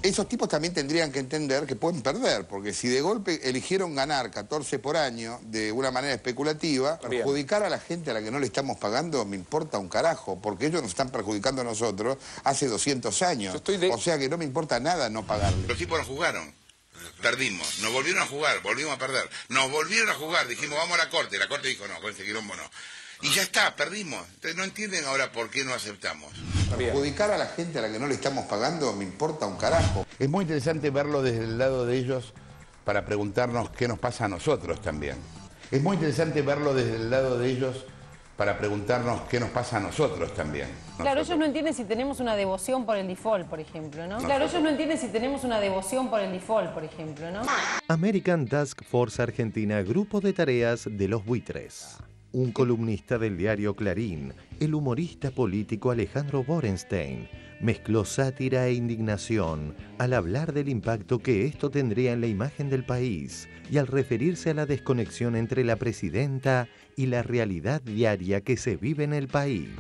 Esos tipos también tendrían que entender que pueden perder, porque si de golpe eligieron ganar 14 por año de una manera especulativa, perjudicar a la gente a la que no le estamos pagando me importa un carajo, porque ellos nos están perjudicando a nosotros hace 200 años. O sea que no me importa nada no pagarle. Los tipos nos jugaron, perdimos, nos volvieron a jugar, volvimos a perder, nos volvieron a jugar, dijimos vamos a la corte dijo no, con ese quilombo no. Y ya está, perdimos. Entonces no entienden ahora por qué no aceptamos. Perjudicar a la gente a la que no le estamos pagando me importa un carajo. Es muy interesante verlo desde el lado de ellos para preguntarnos qué nos pasa a nosotros también. Es muy interesante verlo desde el lado de ellos para preguntarnos qué nos pasa a nosotros también. Claro, ellos no entienden si tenemos una devoción por el default, por ejemplo, ¿no? Claro, ellos no entienden si tenemos una devoción por el default, por ejemplo, ¿no? American Task Force Argentina, grupo de tareas de los buitres. Un columnista del diario Clarín, el humorista político Alejandro Borenstein, mezcló sátira e indignación al hablar del impacto que esto tendría en la imagen del país y al referirse a la desconexión entre la presidenta y la realidad diaria que se vive en el país.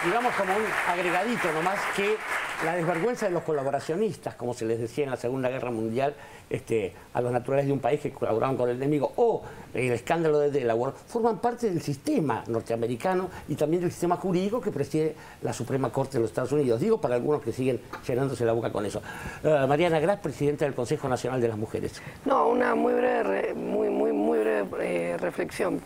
Digamos como un agregadito nomás, que la desvergüenza de los colaboracionistas, como se les decía en la Segunda Guerra Mundial, a los naturales de un país que colaboraban con el enemigo, o el escándalo de Delaware, forman parte del sistema norteamericano y también del sistema jurídico que preside la Suprema Corte de los Estados Unidos. Digo para algunos que siguen llenándose la boca con eso. Mariana Gras, presidenta del Consejo Nacional de las Mujeres. No, una muy breve, muy breve reflexión.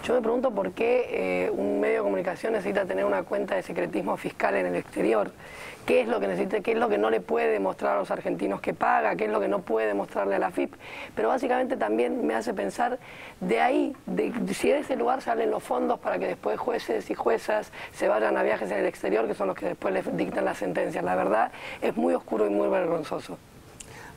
Yo me pregunto por qué un medio de comunicación necesita tener una cuenta de secretismo fiscal en el exterior. ¿Qué es lo que necesita? ¿Qué es lo que no le puede mostrar a los argentinos que paga? ¿Qué es lo que no puede mostrarle a la AFIP? Pero básicamente también me hace pensar de ahí, si de ese lugar salen los fondos para que después jueces y juezas se vayan a viajes en el exterior, que son los que después les dictan las sentencias. La verdad es muy oscuro y muy vergonzoso.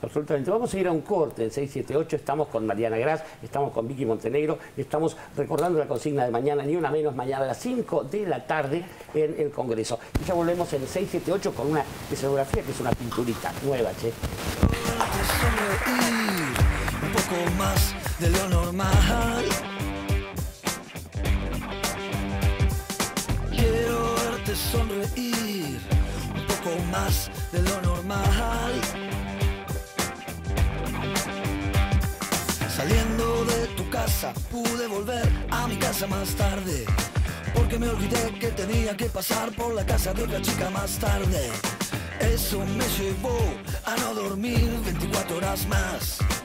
Absolutamente. Vamos a ir a un corte en 678. Estamos con Mariana Gras, estamos con Vicky Montenegro, estamos recordando la consigna de mañana, ni una menos, mañana a las 5 de la tarde en el Congreso. Y ya volvemos en 678 con una escenografía que es una pinturita nueva, che. Un poco más de lo normal. Quiero verte sonreír un poco más de lo normal. Saliendo de tu casa pude volver a mi casa más tarde, porque me olvidé que tenía que pasar por la casa de otra chica más tarde. Eso me llevó a no dormir 24 horas más.